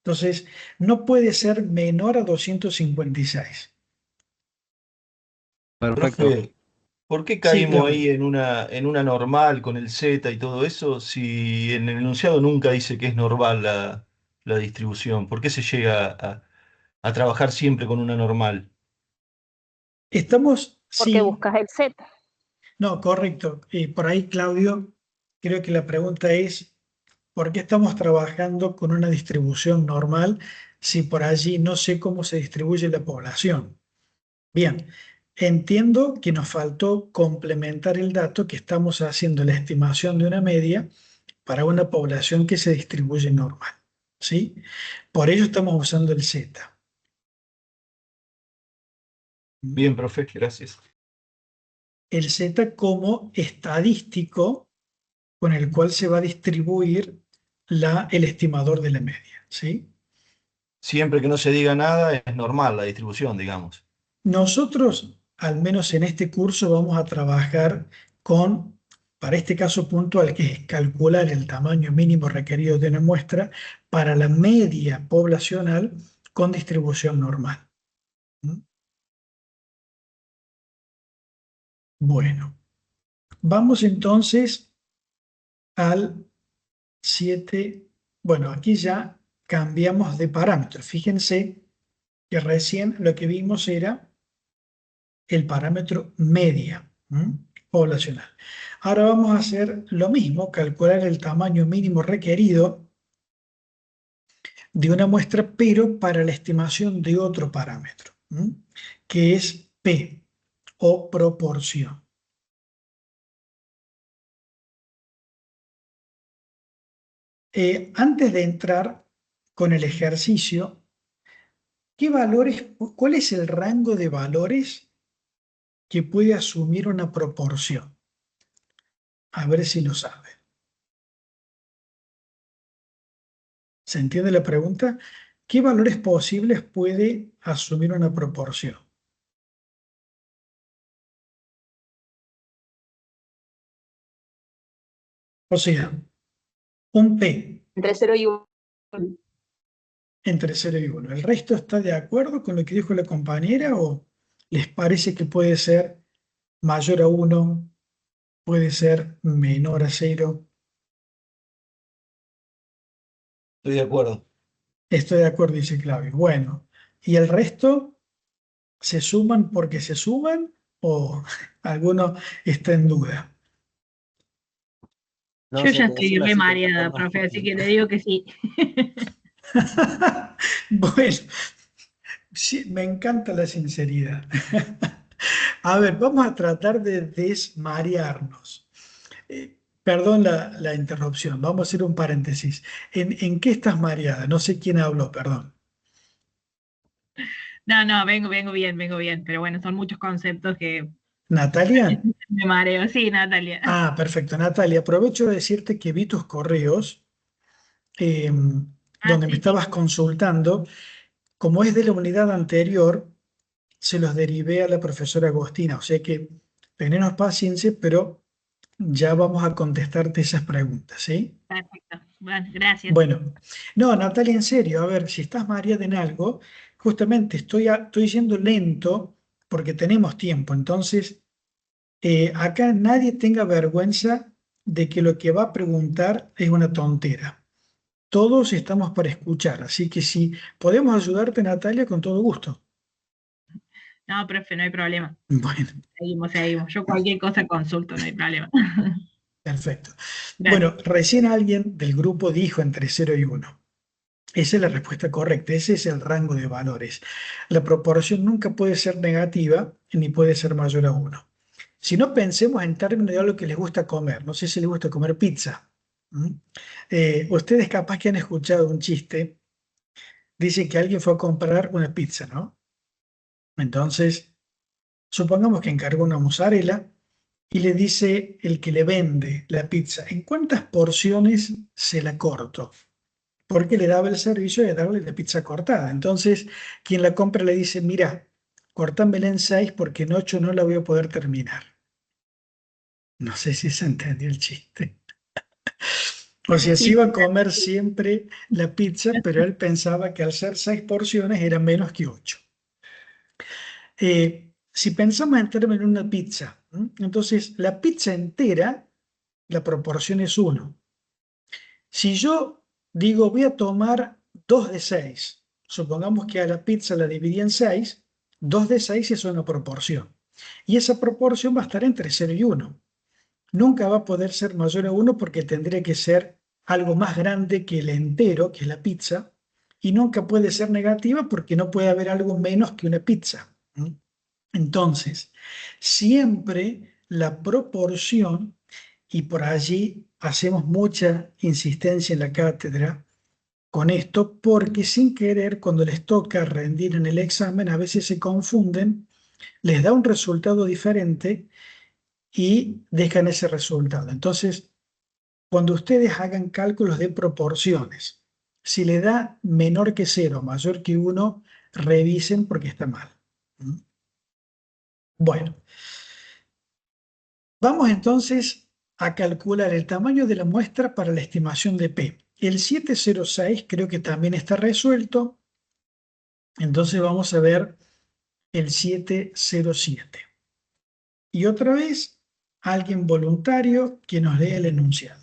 A: Entonces, no puede ser menor a 256.
C: Perfecto.
B: Profe, ¿por qué
A: Sí,
B: caímos
A: Claudio.
B: ahí en una normal con el Z y todo eso si en el enunciado nunca dice que es normal la distribución? ¿Por qué se llega a trabajar siempre con una normal?
A: Estamos,
F: Porque
A: sí,
F: buscas el Z.
A: no, correcto. Por ahí, Claudio, creo que la pregunta es, ¿por qué estamos trabajando con una distribución normal si por allí no sé cómo se distribuye la población? Bien, entiendo que nos faltó complementar el dato que estamos haciendo la estimación de una media para una población que se distribuye normal, ¿sí? Por ello estamos usando el Z.
B: Bien, profe, gracias.
A: El Z como estadístico con el cual se va a distribuir el estimador de la media, ¿sí?
B: Siempre que no se diga nada es normal la distribución, digamos.
A: Nosotros, al menos en este curso, vamos a trabajar con, para este caso puntual, que es calcular el tamaño mínimo requerido de una muestra para la media poblacional con distribución normal. Bueno, vamos entonces al 7. Bueno, aquí ya cambiamos de parámetro. Fíjense que recién lo que vimos era el parámetro media poblacional. Ahora vamos a hacer lo mismo, calcular el tamaño mínimo requerido de una muestra, pero para la estimación de otro parámetro, que es P o proporción. Antes de entrar con el ejercicio, ¿cuál es el rango de valores que puede asumir una proporción? A ver si lo sabe. ¿Se entiende la pregunta? ¿qué valores posibles puede asumir una proporción? O sea, un P
F: Entre 0 y 1.
A: entre 0 y 1. ¿El resto está de acuerdo con lo que dijo la compañera o les parece que puede ser mayor a 1, puede ser menor a 0?
B: Estoy de acuerdo.
A: Estoy de acuerdo, dice Claudio. Bueno, ¿y el resto se suman porque se suman o alguno está en duda?
C: No
F: Yo
C: sé,
F: ya estoy
C: decime
F: re
C: así te entiendo
F: mareada,
C: más
F: profe, así
C: fácil.
F: que le digo que sí.
A: Bueno, sí, me encanta la sinceridad. A ver, vamos a tratar de desmarearnos. Perdón la interrupción, vamos a hacer un paréntesis. ¿En qué estás mareada? No sé quién habló, perdón.
F: No, vengo bien, pero bueno, son muchos conceptos que
A: ¿Natalia?
F: me mareo. Sí, Natalia.
A: Ah, perfecto, Natalia. Aprovecho de decirte que vi tus correos eh,
F: Ah,
A: donde me
F: sí, sí.
A: estabas consultando. Como es de la unidad anterior, se los derivé a la profesora Agostina. O sea que tenenos paciencia, pero ya vamos a contestarte esas preguntas, ¿sí?
F: Perfecto. Bueno, gracias.
A: Bueno, no, Natalia, en serio, a ver, si estás mareada en algo, justamente estoy yendo lento porque tenemos tiempo. Entonces, acá nadie tenga vergüenza de que lo que va a preguntar es una tontera. Todos estamos para escuchar, así que si podemos ayudarte, Natalia, con todo gusto.
F: No, profe, no hay problema.
A: Bueno,
F: Seguimos. Yo cualquier cosa consulto, no hay problema.
A: perfecto.
F: Gracias.
A: Bueno, recién alguien del grupo dijo entre 0 y 1. Esa es la respuesta correcta, ese es el rango de valores. La proporción nunca puede ser negativa ni puede ser mayor a 1. Si no, pensemos en términos de algo que les gusta comer. No sé si les gusta comer pizza. ¿Mm? Ustedes capaz que han escuchado un chiste. Dice que alguien fue a comprar una pizza, ¿no? Entonces, supongamos que encargó una mozzarella y le dice el que le vende la pizza, ¿en cuántas porciones se la corto? Porque le daba el servicio de darle la pizza cortada. Entonces, quien la compra le dice, mira, cortámela en 6 porque en 8 no la voy a poder terminar. No sé si se entendió el chiste. O sea, se
F: Sí,
A: iba a comer siempre la pizza, pero él pensaba que al ser 6 porciones era menos que 8. Si pensamos en términos de una pizza, ¿m? Entonces la pizza entera, la proporción es 1. Si yo digo voy a tomar 2 de 6, supongamos que a la pizza la dividí en 6, 2 de 6 es una proporción. Y esa proporción va a estar entre 0 y 1. Nunca va a poder ser mayor a 1 porque tendría que ser algo más grande que el entero, que es la pizza, y nunca puede ser negativa porque no puede haber algo menos que una pizza. ¿M? Entonces, siempre la proporción, y por allí hacemos mucha insistencia en la cátedra con esto, porque sin querer, cuando les toca rendir en el examen, a veces se confunden, les da un resultado diferente y dejan ese resultado. Entonces, cuando ustedes hagan cálculos de proporciones, si le da menor que 0, mayor que 1, revisen porque está mal. ¿Mm? Bueno. Vamos entonces a calcular el tamaño de la muestra para la estimación de P. El 706 creo que también está resuelto, entonces vamos a ver el 707. Y otra vez, alguien voluntario que nos lea el enunciado.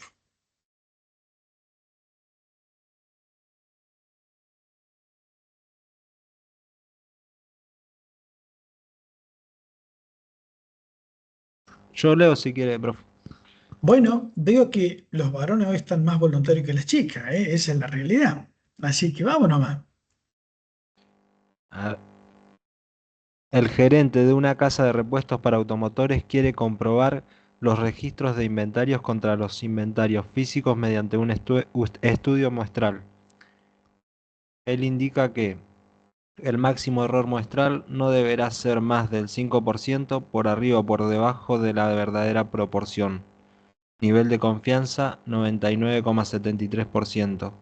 C: Yo leo si quiere, profe.
A: Bueno, veo que los varones hoy están más voluntarios que las chicas, ¿eh? Esa es la realidad. Así que vamos nomás.
C: A ver. El gerente de una casa de repuestos para automotores quiere comprobar los registros de inventarios contra los inventarios físicos mediante un estudio muestral. Él indica que el máximo error muestral no deberá ser más del 5% por arriba o por debajo de la verdadera proporción. Nivel de confianza 99,73%.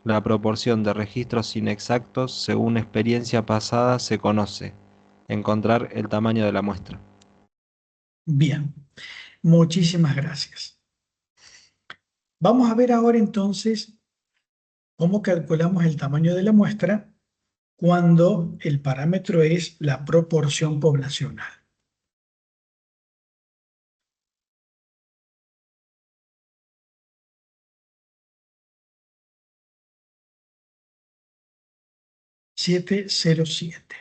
C: La proporción de registros inexactos según experiencia pasada se conoce. Encontrar el tamaño de la muestra.
A: Bien, muchísimas gracias. Vamos a ver ahora entonces cómo calculamos el tamaño de la muestra cuando el parámetro es la proporción poblacional. (707).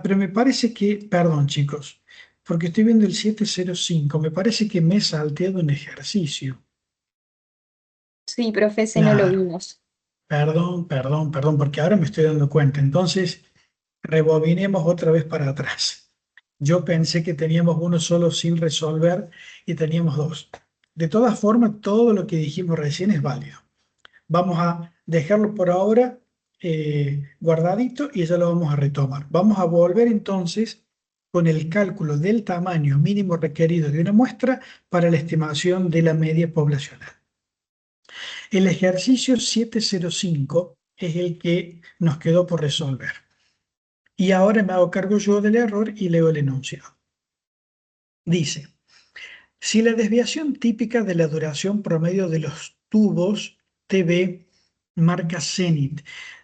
A: Pero me parece que, perdón chicos, porque estoy viendo el 705, me parece que me he salteado un ejercicio.
G: Sí, profe, ese no lo
A: Claro,
G: vimos.
A: perdón, porque ahora me estoy dando cuenta. Entonces, rebobinemos otra vez para atrás. Yo pensé que teníamos uno solo sin resolver y teníamos dos. De todas formas, todo lo que dijimos recién es válido. Vamos a dejarlo por ahora guardadito y ya lo vamos a retomar. Vamos a volver entonces con el cálculo del tamaño mínimo requerido de una muestra para la estimación de la media poblacional. El ejercicio 705 es el que nos quedó por resolver. Y ahora me hago cargo yo del error y leo el enunciado. Dice, si la desviación típica de la duración promedio de los tubos TV marca cenit.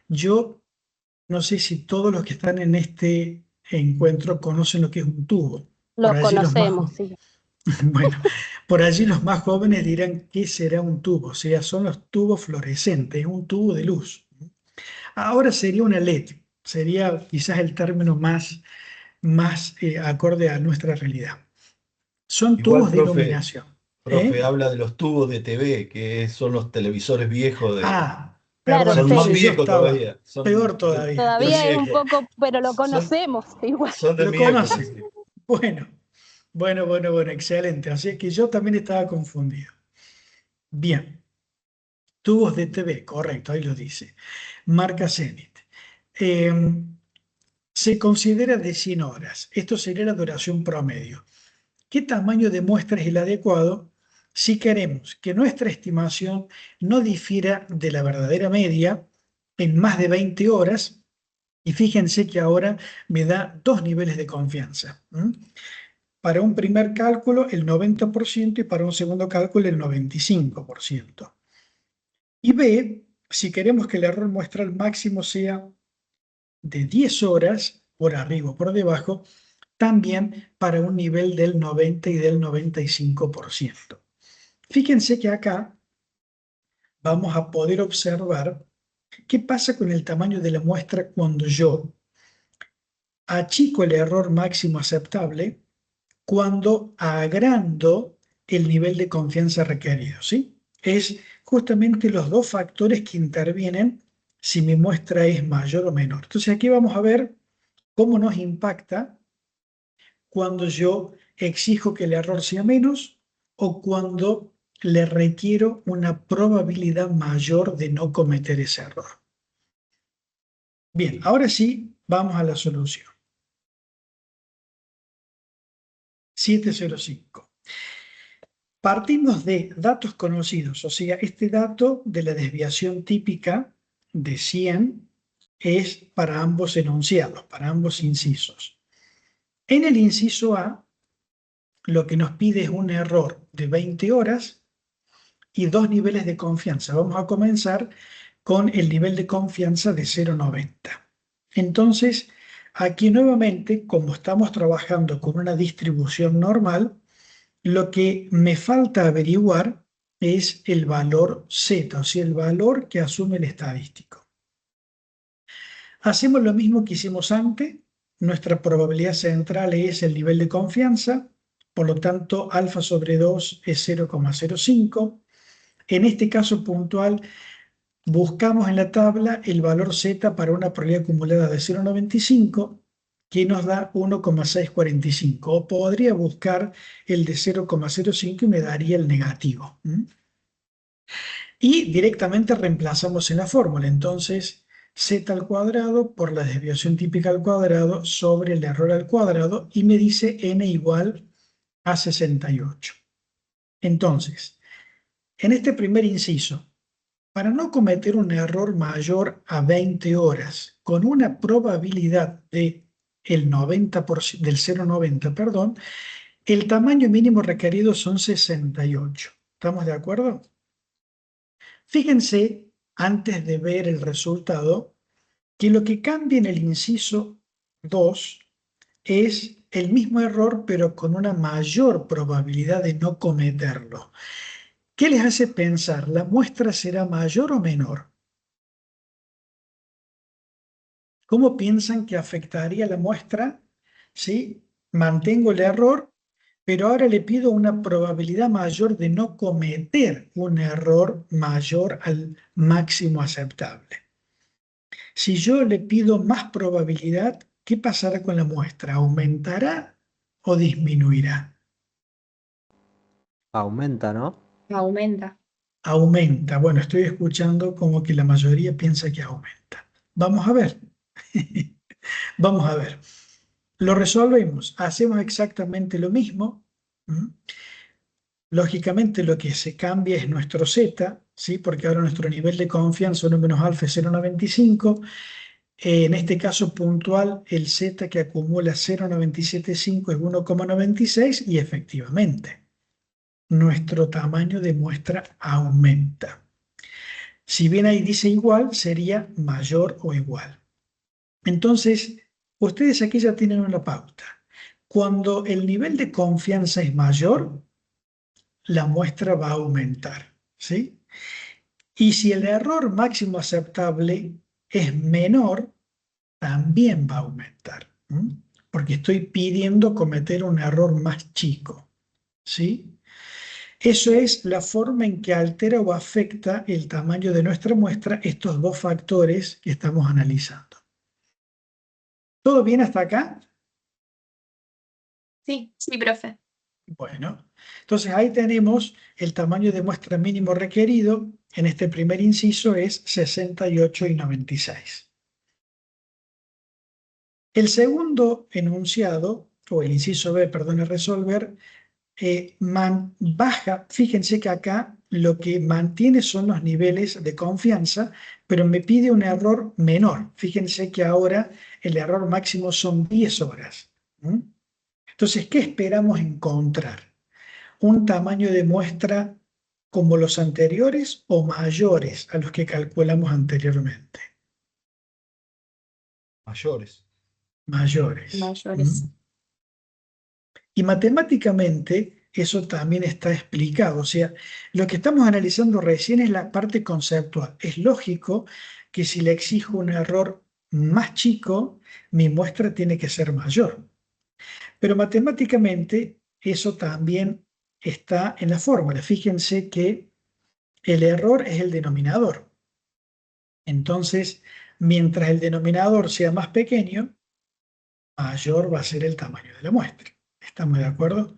A: Yo no sé si todos los que están en este encuentro conocen lo que es un tubo. Por
H: Lo
A: allí los más
H: conocemos, sí.
A: Bueno, por allí los más jóvenes dirán, ¿qué será un tubo? O sea, son los tubos fluorescentes, un tubo de luz. Ahora sería una LED, sería quizás el término más acorde a nuestra realidad. Son
B: Igual,
A: tubos de iluminación.
B: profe, habla de los tubos de TV, que son los televisores viejos de...
H: Claro,
A: Perdón,
B: son más
A: entonces yo
B: viejos
A: estaba
B: todavía. Son
A: peor todavía.
H: todavía es un
B: viejos.
H: poco, pero lo conocemos igual.
B: Son de
A: Lo
B: mi época,
A: conoces.
B: sí.
A: Bueno, excelente. Así que yo también estaba confundido. Bien. Tubos de TV, correcto, ahí lo dice. Marca Zenit. Se considera de 100 horas. Esto sería la duración promedio. ¿Qué tamaño de muestra es el adecuado si queremos que nuestra estimación no difiera de la verdadera media en más de 20 horas? Y fíjense que ahora me da dos niveles de confianza. Para un primer cálculo el 90% y para un segundo cálculo el 95%. Y B, si queremos que el error muestral máximo sea de 10 horas, por arriba o por debajo, también para un nivel del 90 y del 95%. Fíjense que acá vamos a poder observar qué pasa con el tamaño de la muestra cuando yo achico el error máximo aceptable, cuando agrando el nivel de confianza requerido, ¿sí? Es justamente los dos factores que intervienen si mi muestra es mayor o menor. Entonces aquí vamos a ver cómo nos impacta cuando yo exijo que el error sea menos o cuando le requiero una probabilidad mayor de no cometer ese error. Bien, ahora sí, vamos a la solución. 705. Partimos de datos conocidos, o sea, este dato de la desviación típica de 100 es para ambos enunciados, para ambos incisos. En el inciso A, lo que nos pide es un error de 20 horas y dos niveles de confianza. Vamos a comenzar con el nivel de confianza de 0,90. Entonces, aquí nuevamente, como estamos trabajando con una distribución normal, lo que me falta averiguar es el valor Z, o sea, el valor que asume el estadístico. Hacemos lo mismo que hicimos antes. Nuestra probabilidad central es el nivel de confianza, por lo tanto, alfa sobre 2 es 0,05. En este caso puntual, buscamos en la tabla el valor Z para una probabilidad acumulada de 0,95, que nos da 1,645. O podría buscar el de 0,05 y me daría el negativo. Y directamente reemplazamos en la fórmula. Entonces, Z al cuadrado por la desviación típica al cuadrado sobre el error al cuadrado y me dice n igual a 68. Entonces, En este primer inciso, para no cometer un error mayor a 20 horas, con una probabilidad de el 90%, del 0,90, perdón, el tamaño mínimo requerido son 68. ¿Estamos de acuerdo? Fíjense, antes de ver el resultado, que lo que cambia en el inciso 2 es el mismo error, pero con una mayor probabilidad de no cometerlo. ¿Qué les hace pensar? ¿La muestra será mayor o menor? ¿Cómo piensan que afectaría la muestra si mantengo el error, pero ahora le pido una probabilidad mayor de no cometer un error mayor al máximo aceptable? Si yo le pido más probabilidad, ¿qué pasará con la muestra? ¿Aumentará o disminuirá?
C: Aumenta, ¿no?
G: Aumenta.
A: Aumenta. Bueno, estoy escuchando como que la mayoría piensa que aumenta. Vamos a ver. Vamos a ver. Lo resolvemos. Hacemos exactamente lo mismo. ¿Mm? Lógicamente lo que se cambia es nuestro Z, ¿sí? Porque ahora nuestro nivel de confianza 1 menos alfa es 0,95. En este caso puntual, el Z que acumula 0,975 es 1,96 y efectivamente nuestro tamaño de muestra aumenta. Si bien ahí dice igual, sería mayor o igual. Entonces, ustedes aquí ya tienen una pauta. Cuando el nivel de confianza es mayor, la muestra va a aumentar, ¿sí? Y si el error máximo aceptable es menor, también va a aumentar, ¿m? Porque estoy pidiendo cometer un error más chico, ¿sí? Eso es la forma en que altera o afecta el tamaño de nuestra muestra estos dos factores que estamos analizando. ¿Todo bien hasta acá?
G: Sí, sí, profe.
A: Bueno, entonces ahí tenemos el tamaño de muestra mínimo requerido. En este primer inciso es 68,96. El segundo enunciado, o el inciso B, perdón, el resolver, baja, fíjense que acá lo que mantiene son los niveles de confianza, pero me pide un error menor. Fíjense que ahora el error máximo son 10 horas. ¿Mm? Entonces, ¿qué esperamos encontrar? ¿Un tamaño de muestra como los anteriores o mayores a los que calculamos anteriormente?
B: Mayores.
A: Mayores.
G: Mayores.
A: ¿Mm? Y matemáticamente eso también está explicado. O sea, lo que estamos analizando recién es la parte conceptual. Es lógico que si le exijo un error más chico, mi muestra tiene que ser mayor. Pero matemáticamente eso también está en la fórmula. Fíjense que el error es el denominador. Entonces, mientras el denominador sea más pequeño, mayor va a ser el tamaño de la muestra. ¿Estamos de acuerdo?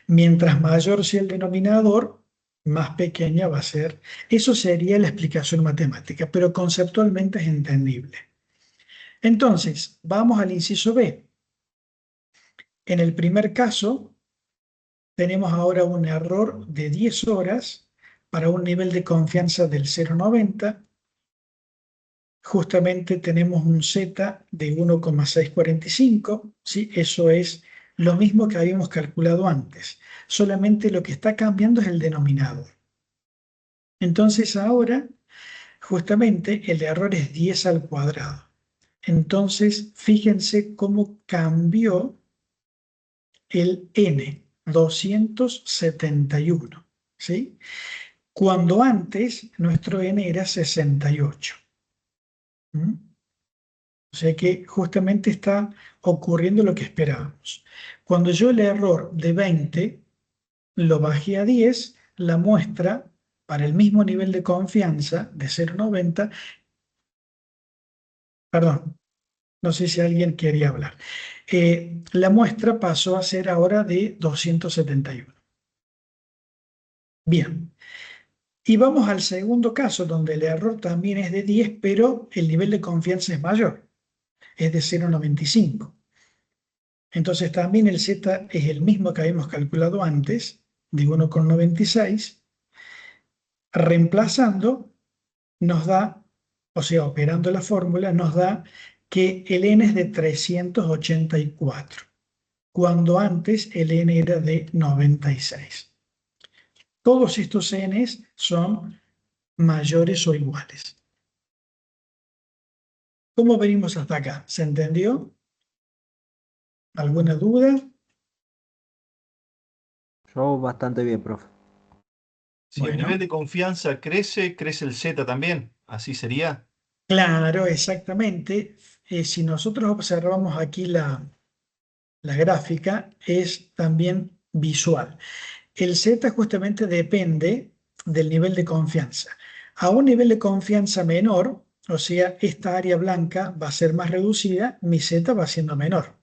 A: Mientras mayor sea el denominador, más pequeña va a ser. Eso sería la explicación matemática, pero conceptualmente es entendible. Entonces, vamos al inciso B. En el primer caso, tenemos ahora un error de 10 horas para un nivel de confianza del 0,90. Justamente tenemos un Z de 1,645, ¿sí? Eso es lo mismo que habíamos calculado antes. Solamente lo que está cambiando es el denominador. Entonces ahora, justamente, el error es 10 al cuadrado. Entonces, fíjense cómo cambió el n, 271, ¿sí? Cuando antes nuestro n era 68. ¿Mm? O sea que justamente está ocurriendo lo que esperábamos. Cuando yo el error de 20 lo bajé a 10, la muestra para el mismo nivel de confianza de 0,90, perdón, no sé si alguien quería hablar. La muestra pasó a ser ahora de 271. Bien. Y vamos al segundo caso, donde el error también es de 10, pero el nivel de confianza es mayor, es de 0,95. Entonces también el Z es el mismo que habíamos calculado antes, de 1,96, Reemplazando nos da, o sea, operando la fórmula, nos da que el n es de 384, cuando antes el n era de 96. Todos estos n's son mayores o iguales. ¿Cómo venimos hasta acá? ¿Se entendió? ¿Alguna duda?
C: Yo bastante bien, profe.
B: Si el
A: Bueno.
B: nivel de confianza crece, crece el Z también. ¿Así sería?
A: Claro, exactamente. Si nosotros observamos aquí la gráfica, es también visual. El Z justamente depende del nivel de confianza. A un nivel de confianza menor, o sea, esta área blanca va a ser más reducida, mi Z va siendo menor.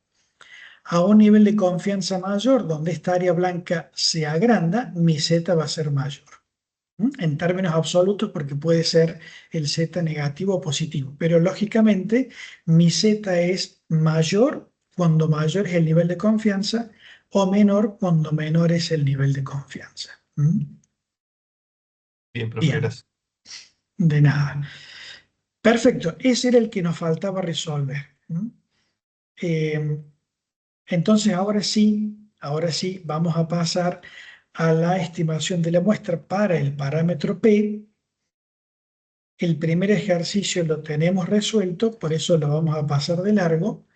A: A un nivel de confianza mayor, donde esta área blanca se agranda, mi Z va a ser mayor. En términos absolutos, porque puede ser el Z negativo o positivo, pero lógicamente mi Z es mayor cuando mayor es el nivel de confianza o menor cuando menor es el nivel de confianza.
B: Bien, profe,
A: Bien,
B: gracias.
A: de nada. Perfecto, ese era el que nos faltaba resolver. Entonces ahora sí, vamos a pasar a la estimación de la muestra para el parámetro P. El primer ejercicio lo tenemos resuelto, por eso lo vamos a pasar de largo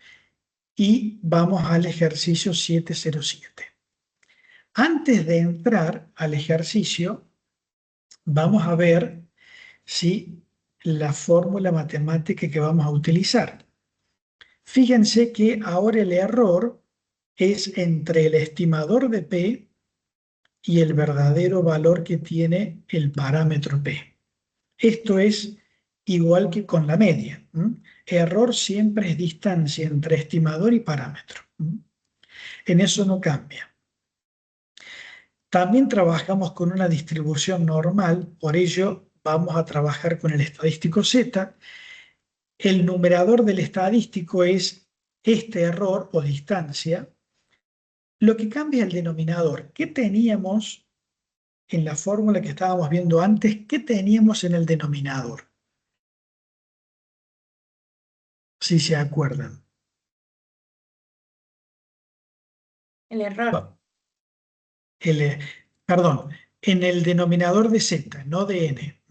A: y vamos al ejercicio 707. Antes de entrar al ejercicio, vamos a ver si la fórmula matemática que vamos a utilizar. Fíjense que ahora el error es entre el estimador de P y el verdadero valor que tiene el parámetro P. Esto es igual que con la media. Error siempre es distancia entre estimador y parámetro. En eso no cambia. También trabajamos con una distribución normal, por ello vamos a trabajar con el estadístico Z. El numerador del estadístico es este error o distancia. Lo que cambia es el denominador. ¿Qué teníamos en la fórmula que estábamos viendo antes? ¿Qué teníamos en el denominador? Si se acuerdan.
G: El error.
A: Perdón, en el denominador de Z, no de N.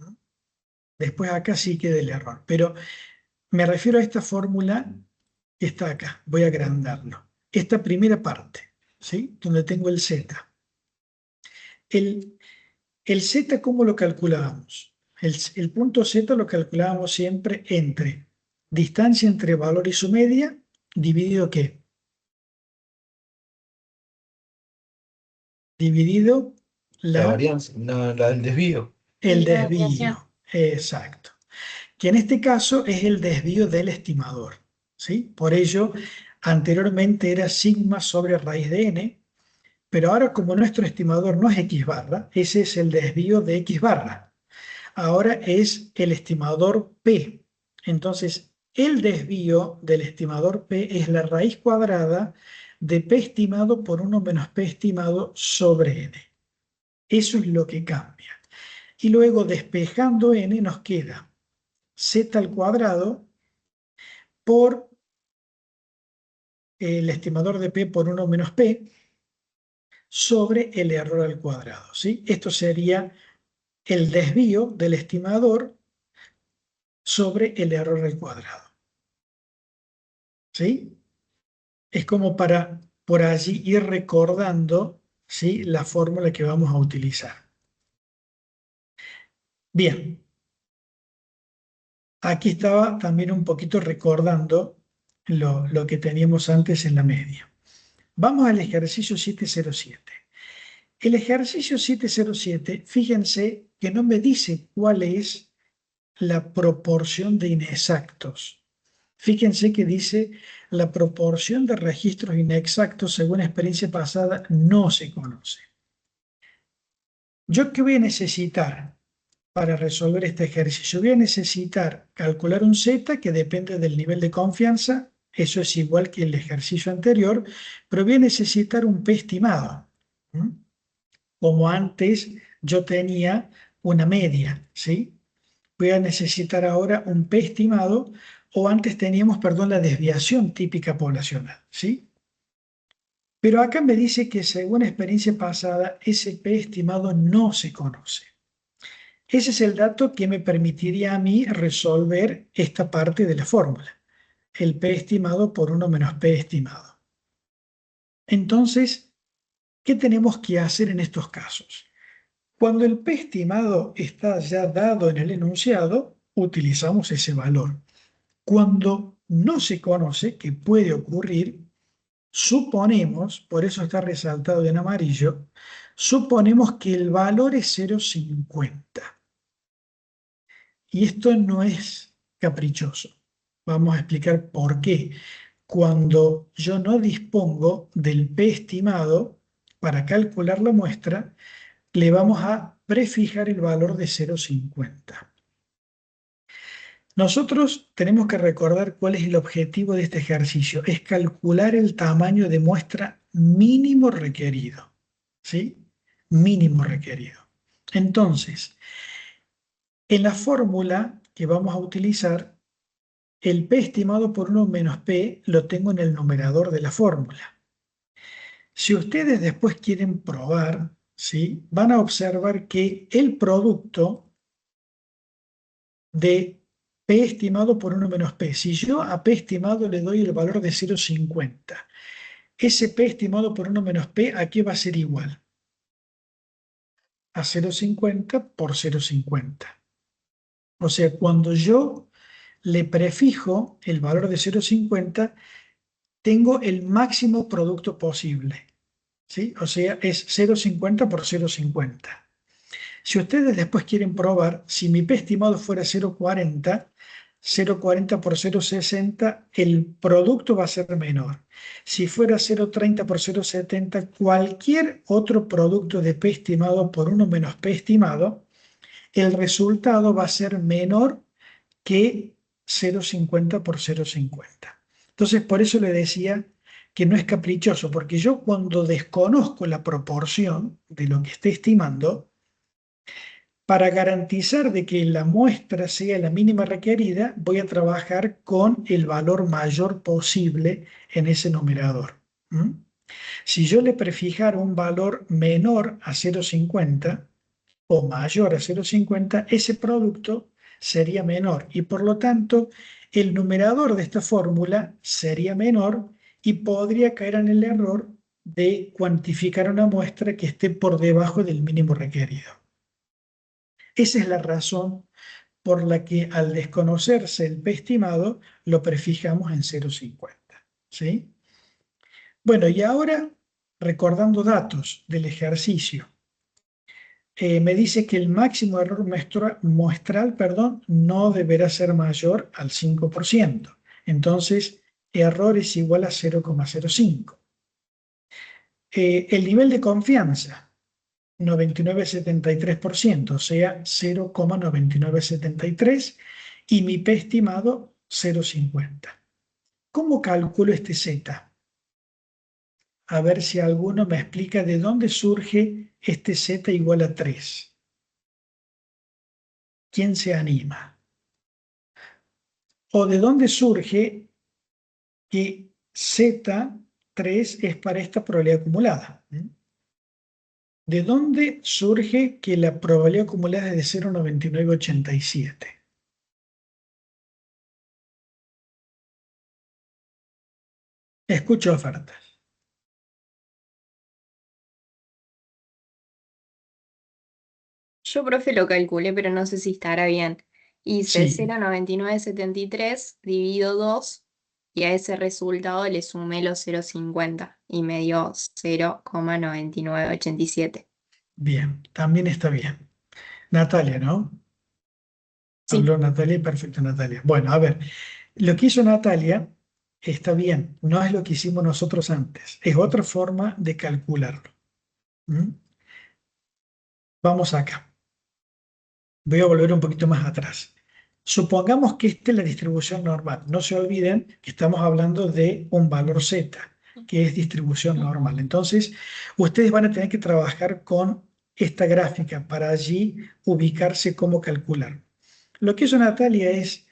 A: Después acá sí queda el error, pero me refiero a esta fórmula que está acá. Voy a agrandarlo. Esta primera parte, ¿sí? Donde tengo el Z. El Z, ¿cómo lo calculábamos? El punto Z lo calculábamos siempre entre distancia entre valor y su media, dividido ¿qué? Dividido
B: La varianza, el desvío.
A: el
G: La desviación.
A: desvío. Exacto. Que en este caso es el desvío del estimador, ¿sí? Por ello, anteriormente era sigma sobre raíz de n, pero ahora como nuestro estimador no es x barra, ese es el desvío de x barra. Ahora es el estimador p. Entonces, el desvío del estimador p es la raíz cuadrada de p estimado por 1 menos p estimado sobre n. Eso es lo que cambia. Y luego, despejando n, nos queda z al cuadrado por el estimador de p por 1 menos p sobre el error al cuadrado, ¿sí? Esto sería el desvío del estimador sobre el error al cuadrado, ¿sí? Es como para por allí ir recordando, ¿sí?, la fórmula que vamos a utilizar. Bien, aquí estaba también un poquito recordando lo que teníamos antes en la media. Vamos al ejercicio 707. El ejercicio 707, fíjense que no me dice cuál es la proporción de inexactos. Fíjense que dice la proporción de registros inexactos según experiencia pasada no se conoce. ¿Yo qué voy a necesitar para resolver este ejercicio? Voy a necesitar calcular un Z que depende del nivel de confianza. Eso es igual que el ejercicio anterior, pero voy a necesitar un P estimado. Como antes yo tenía una media, ¿sí? Voy a necesitar ahora un P estimado, o antes teníamos, perdón, la desviación típica poblacional, ¿sí? Pero acá me dice que según experiencia pasada, ese P estimado no se conoce. Ese es el dato que me permitiría a mí resolver esta parte de la fórmula, el P estimado por 1 menos P estimado. Entonces, ¿qué tenemos que hacer en estos casos? Cuando el P estimado está ya dado en el enunciado, utilizamos ese valor. Cuando no se conoce, que puede ocurrir, suponemos, por eso está resaltado en amarillo, suponemos que el valor es 0,50. Y esto no es caprichoso. Vamos a explicar por qué. Cuando yo no dispongo del P estimado para calcular la muestra, le vamos a prefijar el valor de 0,50. Nosotros tenemos que recordar cuál es el objetivo de este ejercicio. Es calcular el tamaño de muestra mínimo requerido. ¿Sí? Mínimo requerido. Entonces, en la fórmula que vamos a utilizar, el P estimado por 1 menos P lo tengo en el numerador de la fórmula. Si ustedes después quieren probar, ¿sí? Van a observar que el producto de P estimado por 1 menos P, si yo a P estimado le doy el valor de 0,50, ese P estimado por 1 menos P, ¿a qué va a ser igual? A 0,50 por 0,50. O sea, cuando yo le prefijo el valor de 0,50, tengo el máximo producto posible, ¿sí? O sea, es 0,50 por 0,50. Si ustedes después quieren probar, si mi P estimado fuera 0,40, 0,40 por 0,60, el producto va a ser menor. Si fuera 0,30 por 0,70, cualquier otro producto de P estimado por 1 menos P estimado, el resultado va a ser menor que 0,50 por 0,50. Entonces, por eso le decía que no es caprichoso, porque yo cuando desconozco la proporción de lo que esté estimando, para garantizar de que la muestra sea la mínima requerida, voy a trabajar con el valor mayor posible en ese numerador. Si yo le prefijara un valor menor a 0,50 o mayor a 0,50, ese producto sería menor y por lo tanto el numerador de esta fórmula sería menor y podría caer en el error de cuantificar una muestra que esté por debajo del mínimo requerido. Esa es la razón por la que al desconocerse el P estimado lo prefijamos en 0,50. ¿Sí? Bueno, y ahora recordando datos del ejercicio. Me dice que el máximo error muestral, no deberá ser mayor al 5%. Entonces, error es igual a 0,05. El nivel de confianza, 99,73%, o sea, 0,9973, y mi P estimado, 0,50. ¿Cómo calculo este Z? A ver si alguno me explica de dónde surge este Z igual a 3. ¿Quién se anima? ¿O de dónde surge que Z3 es para esta probabilidad acumulada? ¿De dónde surge que la probabilidad acumulada es de 0,9987? Escucho ofertas.
I: Yo, profe, lo calculé, pero no sé si estará bien. Hice
A: Sí,
I: 0,9973 dividido 2 y a ese resultado le sumé los 0,50 y me dio 0,9987.
A: bien, también está bien. Natalia, ¿no?
I: Sí,
A: Habló Natalia, perfecto, Natalia. Bueno, a ver, lo que hizo Natalia está bien, no es lo que hicimos nosotros antes, es otra forma de calcularlo. Vamos acá. Voy a volver un poquito más atrás. Supongamos que esta es la distribución normal. No se olviden que estamos hablando de un valor Z, que es distribución normal. Entonces, ustedes van a tener que trabajar con esta gráfica para allí ubicarse cómo calcular. Lo que hizo Natalia es,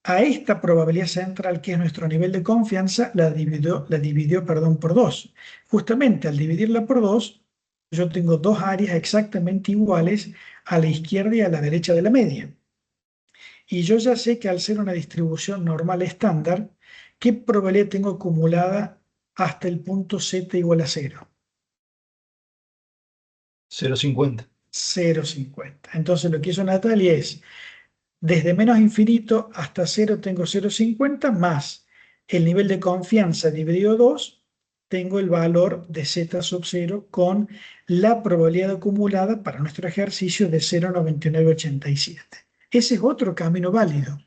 A: a esta probabilidad central, que es nuestro nivel de confianza, la dividió por 2. Justamente al dividirla por 2, yo tengo dos áreas exactamente iguales a la izquierda y a la derecha de la media. Y yo ya sé que al ser una distribución normal estándar, ¿qué probabilidad tengo acumulada hasta el punto z igual a 0?
B: 0,50.
A: 0,50. Entonces lo que hizo Natalia es, desde menos infinito hasta 0 tengo 0,50 más el nivel de confianza dividido 2, tengo el valor de z sub 0 con la probabilidad acumulada para nuestro ejercicio de 0,9987. Ese es otro camino válido.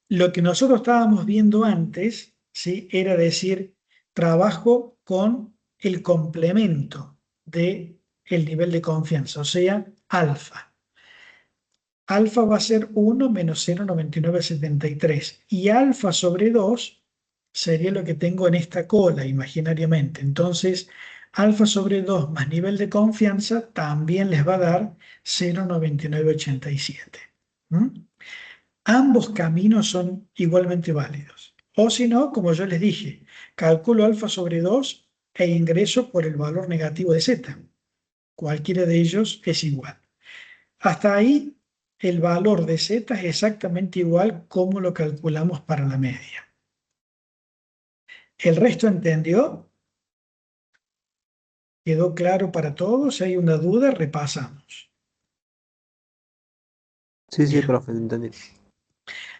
A: Lo que nosotros estábamos viendo antes, ¿sí?, era decir, trabajo con el complemento del nivel de confianza, o sea, alfa. Alfa va a ser 1 menos 0,9973 y alfa sobre 2 sería lo que tengo en esta cola imaginariamente. Entonces, alfa sobre 2 más nivel de confianza también les va a dar 0,9987. Ambos caminos son igualmente válidos. O si no, como yo les dije, calculo alfa sobre 2 e ingreso por el valor negativo de z. Cualquiera de ellos es igual. Hasta ahí, el valor de z es exactamente igual como lo calculamos para la media. ¿El resto entendió? ¿Quedó claro para todos? Si hay una duda, repasamos.
C: Sí, sí,
A: Bien.
C: profe, entendí.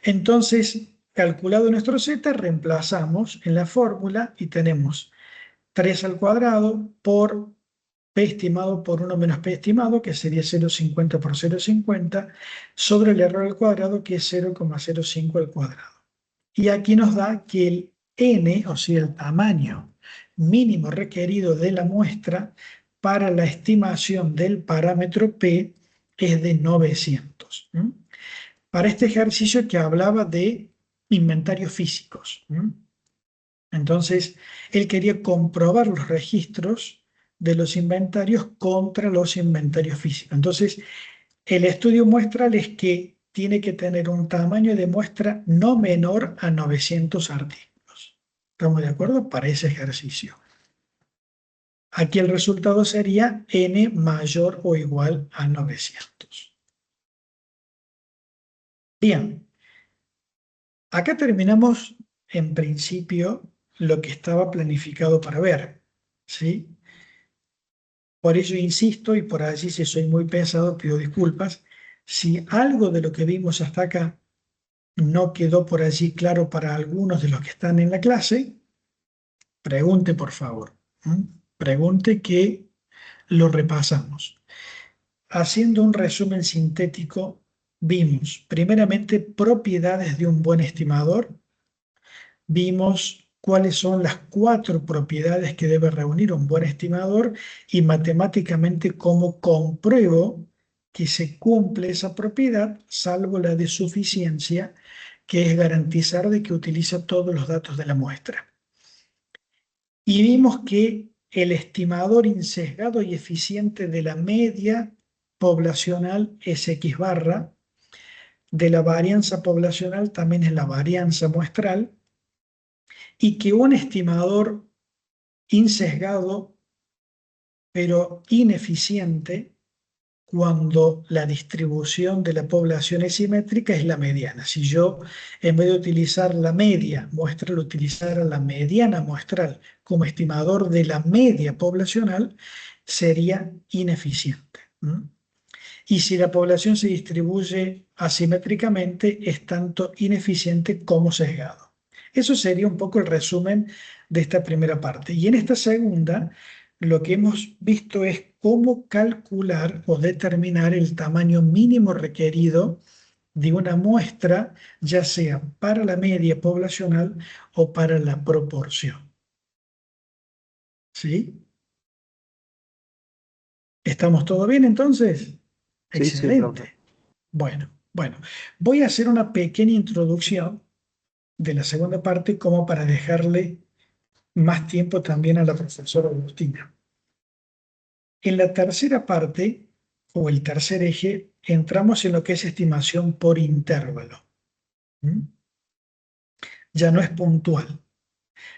A: Entonces, calculado nuestro z, reemplazamos en la fórmula y tenemos 3 al cuadrado por P estimado por 1 menos P estimado, que sería 0,50 por 0,50, sobre el error al cuadrado, que es 0,05 al cuadrado. Y aquí nos da que el n, o sea, el tamaño mínimo requerido de la muestra para la estimación del parámetro P es de 900. Para este ejercicio que hablaba de inventarios físicos. Entonces, él quería comprobar los registros de los inventarios contra los inventarios físicos. Entonces, el estudio muestral es que tiene que tener un tamaño de muestra no menor a 900 artículos. ¿Estamos de acuerdo? Para ese ejercicio. Aquí el resultado sería n mayor o igual a 900. Bien, acá terminamos en principio lo que estaba planificado para ver, ¿sí? Por ello insisto, y por allí si soy muy pesado pido disculpas, si algo de lo que vimos hasta acá no quedó por allí claro para algunos de los que están en la clase, pregunte por favor. Pregunte que lo repasamos. Haciendo un resumen sintético, vimos primeramente propiedades de un buen estimador, vimos cuáles son las 4 propiedades que debe reunir un buen estimador y matemáticamente cómo compruebo que se cumple esa propiedad, salvo la de suficiencia, que es garantizar de que utiliza todos los datos de la muestra. Y vimos que el estimador insesgado y eficiente de la media poblacional es X barra, de la varianza poblacional también es la varianza muestral, y que un estimador insesgado pero ineficiente cuando la distribución de la población es simétrica es la mediana. Si yo, en vez de utilizar la media muestral, utilizara la mediana muestral como estimador de la media poblacional, sería ineficiente. Y si la población se distribuye asimétricamente, es tanto ineficiente como sesgado. Eso sería un poco el resumen de esta primera parte. Y en esta segunda, lo que hemos visto es cómo calcular o determinar el tamaño mínimo requerido de una muestra, ya sea para la media poblacional o para la proporción. ¿Sí? ¿Estamos todo bien entonces?
C: Sí, sí, profe.
A: Excelente. Bueno, voy a hacer una pequeña introducción de la segunda parte como para dejarle más tiempo también a la profesora Agustina. En la tercera parte, o el tercer eje, entramos en lo que es estimación por intervalo. ¿Mm? Ya no es puntual.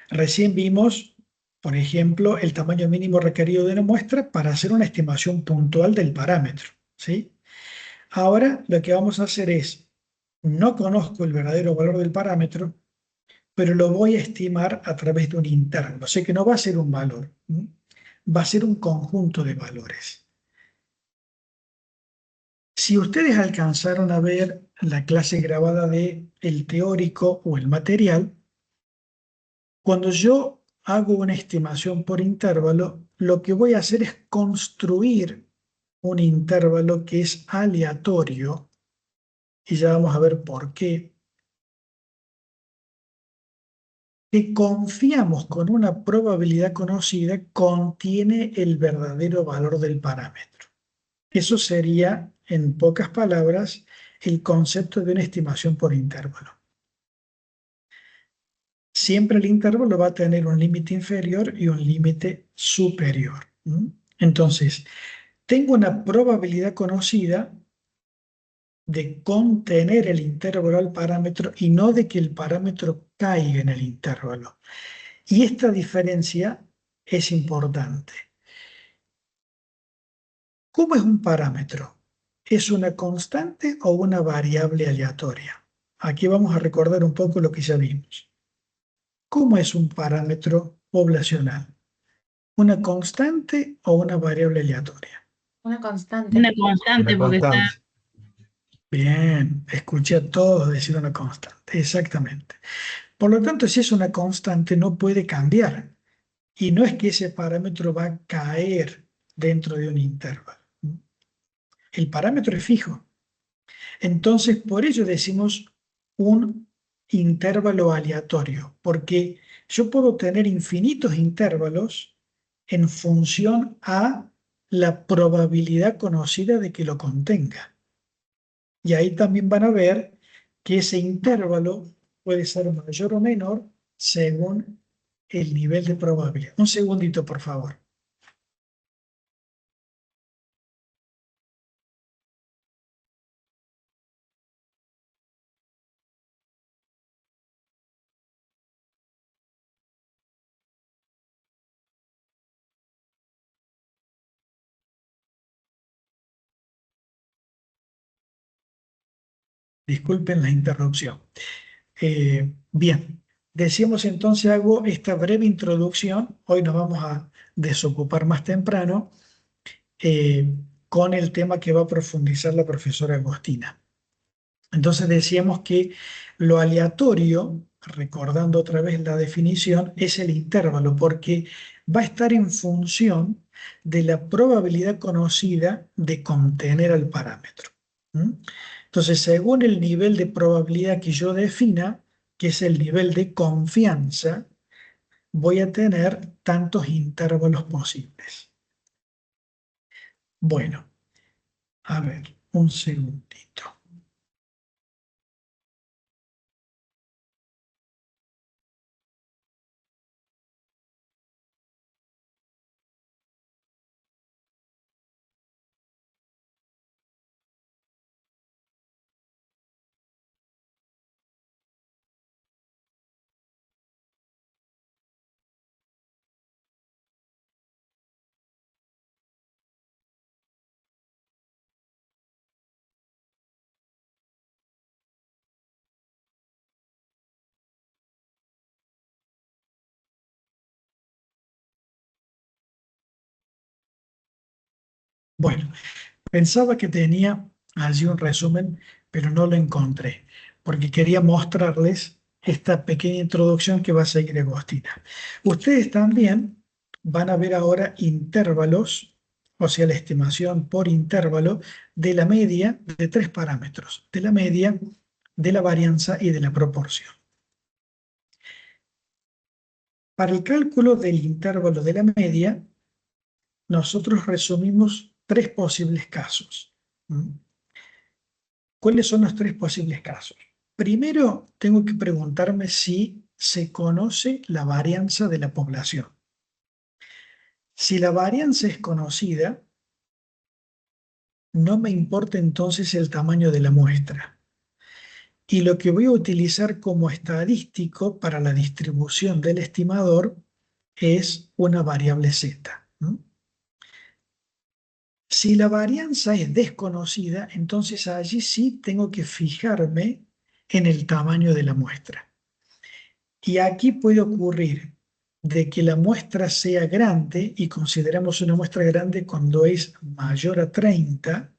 A: Recién vimos, por ejemplo, el tamaño mínimo requerido de una muestra para hacer una estimación puntual del parámetro, ¿sí? Ahora lo que vamos a hacer es, no conozco el verdadero valor del parámetro, pero lo voy a estimar a través de un intervalo. O sea que no va a ser un valor, va a ser un conjunto de valores. Si ustedes alcanzaron a ver la clase grabada de el teórico o el material, cuando yo hago una estimación por intervalo, lo que voy a hacer es construir un intervalo que es aleatorio, y ya vamos a ver por qué, que confiamos con una probabilidad conocida contiene el verdadero valor del parámetro. Eso sería, en pocas palabras, el concepto de una estimación por intervalo. Siempre el intervalo va a tener un límite inferior y un límite superior. Entonces, tengo una probabilidad conocida de contener el intervalo al parámetro y no de que el parámetro caiga en el intervalo. Y esta diferencia es importante. ¿Cómo es un parámetro? ¿Es una constante o una variable aleatoria? Aquí vamos a recordar un poco lo que ya vimos. ¿Cómo es un parámetro poblacional? ¿Una constante o una variable aleatoria?
G: Una constante.
F: Una constante,
B: Una
F: porque está.
B: constante.
A: Bien, escuché a todos decir una constante, exactamente. Por lo tanto, si es una constante, no puede cambiar. Y no es que ese parámetro va a caer dentro de un intervalo. El parámetro es fijo. Entonces, por ello decimos un intervalo aleatorio, porque yo puedo tener infinitos intervalos en función a la probabilidad conocida de que lo contenga. Y ahí también van a ver que ese intervalo puede ser mayor o menor según el nivel de probabilidad. Un segundito, por favor. Disculpen la interrupción. Bien, decíamos entonces, hago esta breve introducción. Hoy nos vamos a desocupar más temprano con el tema que va a profundizar la profesora Agostina. Entonces decíamos que lo aleatorio, recordando otra vez la definición, es el intervalo, porque va a estar en función de la probabilidad conocida de contener al parámetro. Entonces, según el nivel de probabilidad que yo defina, que es el nivel de confianza, voy a tener tantos intervalos posibles. Bueno, a ver, un segundito. Bueno, pensaba que tenía allí un resumen, pero no lo encontré, porque quería mostrarles esta pequeña introducción que va a seguir Agostina. Ustedes también van a ver ahora intervalos, o sea, la estimación por intervalo de la media de tres parámetros, de la media, de la varianza y de la proporción. Para el cálculo del intervalo de la media, nosotros resumimos tres posibles casos. ¿Cuáles son los tres posibles casos? Primero, tengo que preguntarme si se conoce la varianza de la población. Si la varianza es conocida, no me importa entonces el tamaño de la muestra. Y lo que voy a utilizar como estadístico para la distribución del estimador es una variable z. Si la varianza es desconocida, entonces allí sí tengo que fijarme en el tamaño de la muestra. Y aquí puede ocurrir de que la muestra sea grande, y consideramos una muestra grande cuando es mayor a 30,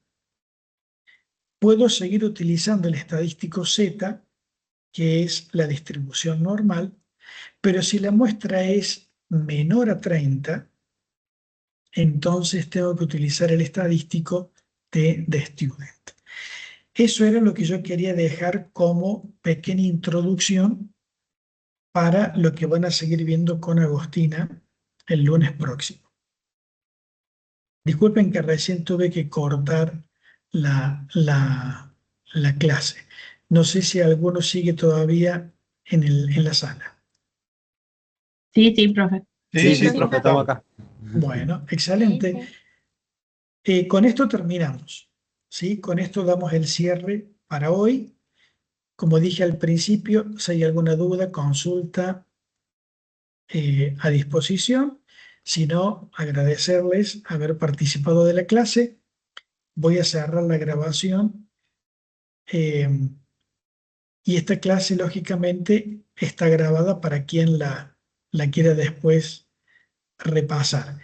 A: puedo seguir utilizando el estadístico z, que es la distribución normal, pero si la muestra es menor a 30, entonces tengo que utilizar el estadístico de student. Eso era lo que yo quería dejar como pequeña introducción para lo que van a seguir viendo con Agostina el lunes próximo. Disculpen que recién tuve que cortar la clase. No sé si alguno sigue todavía en la sala.
F: Sí, sí, profe.
B: Sí,
C: Sí,
B: sí,
C: profe, estamos acá.
A: Bueno, excelente. Con esto terminamos, ¿sí? Con esto damos el cierre para hoy. Como dije al principio, si hay alguna duda, consulta a disposición. Si no, agradecerles haber participado de la clase. Voy a cerrar la grabación. Y esta clase, lógicamente, está grabada para quien la quiera después repasar.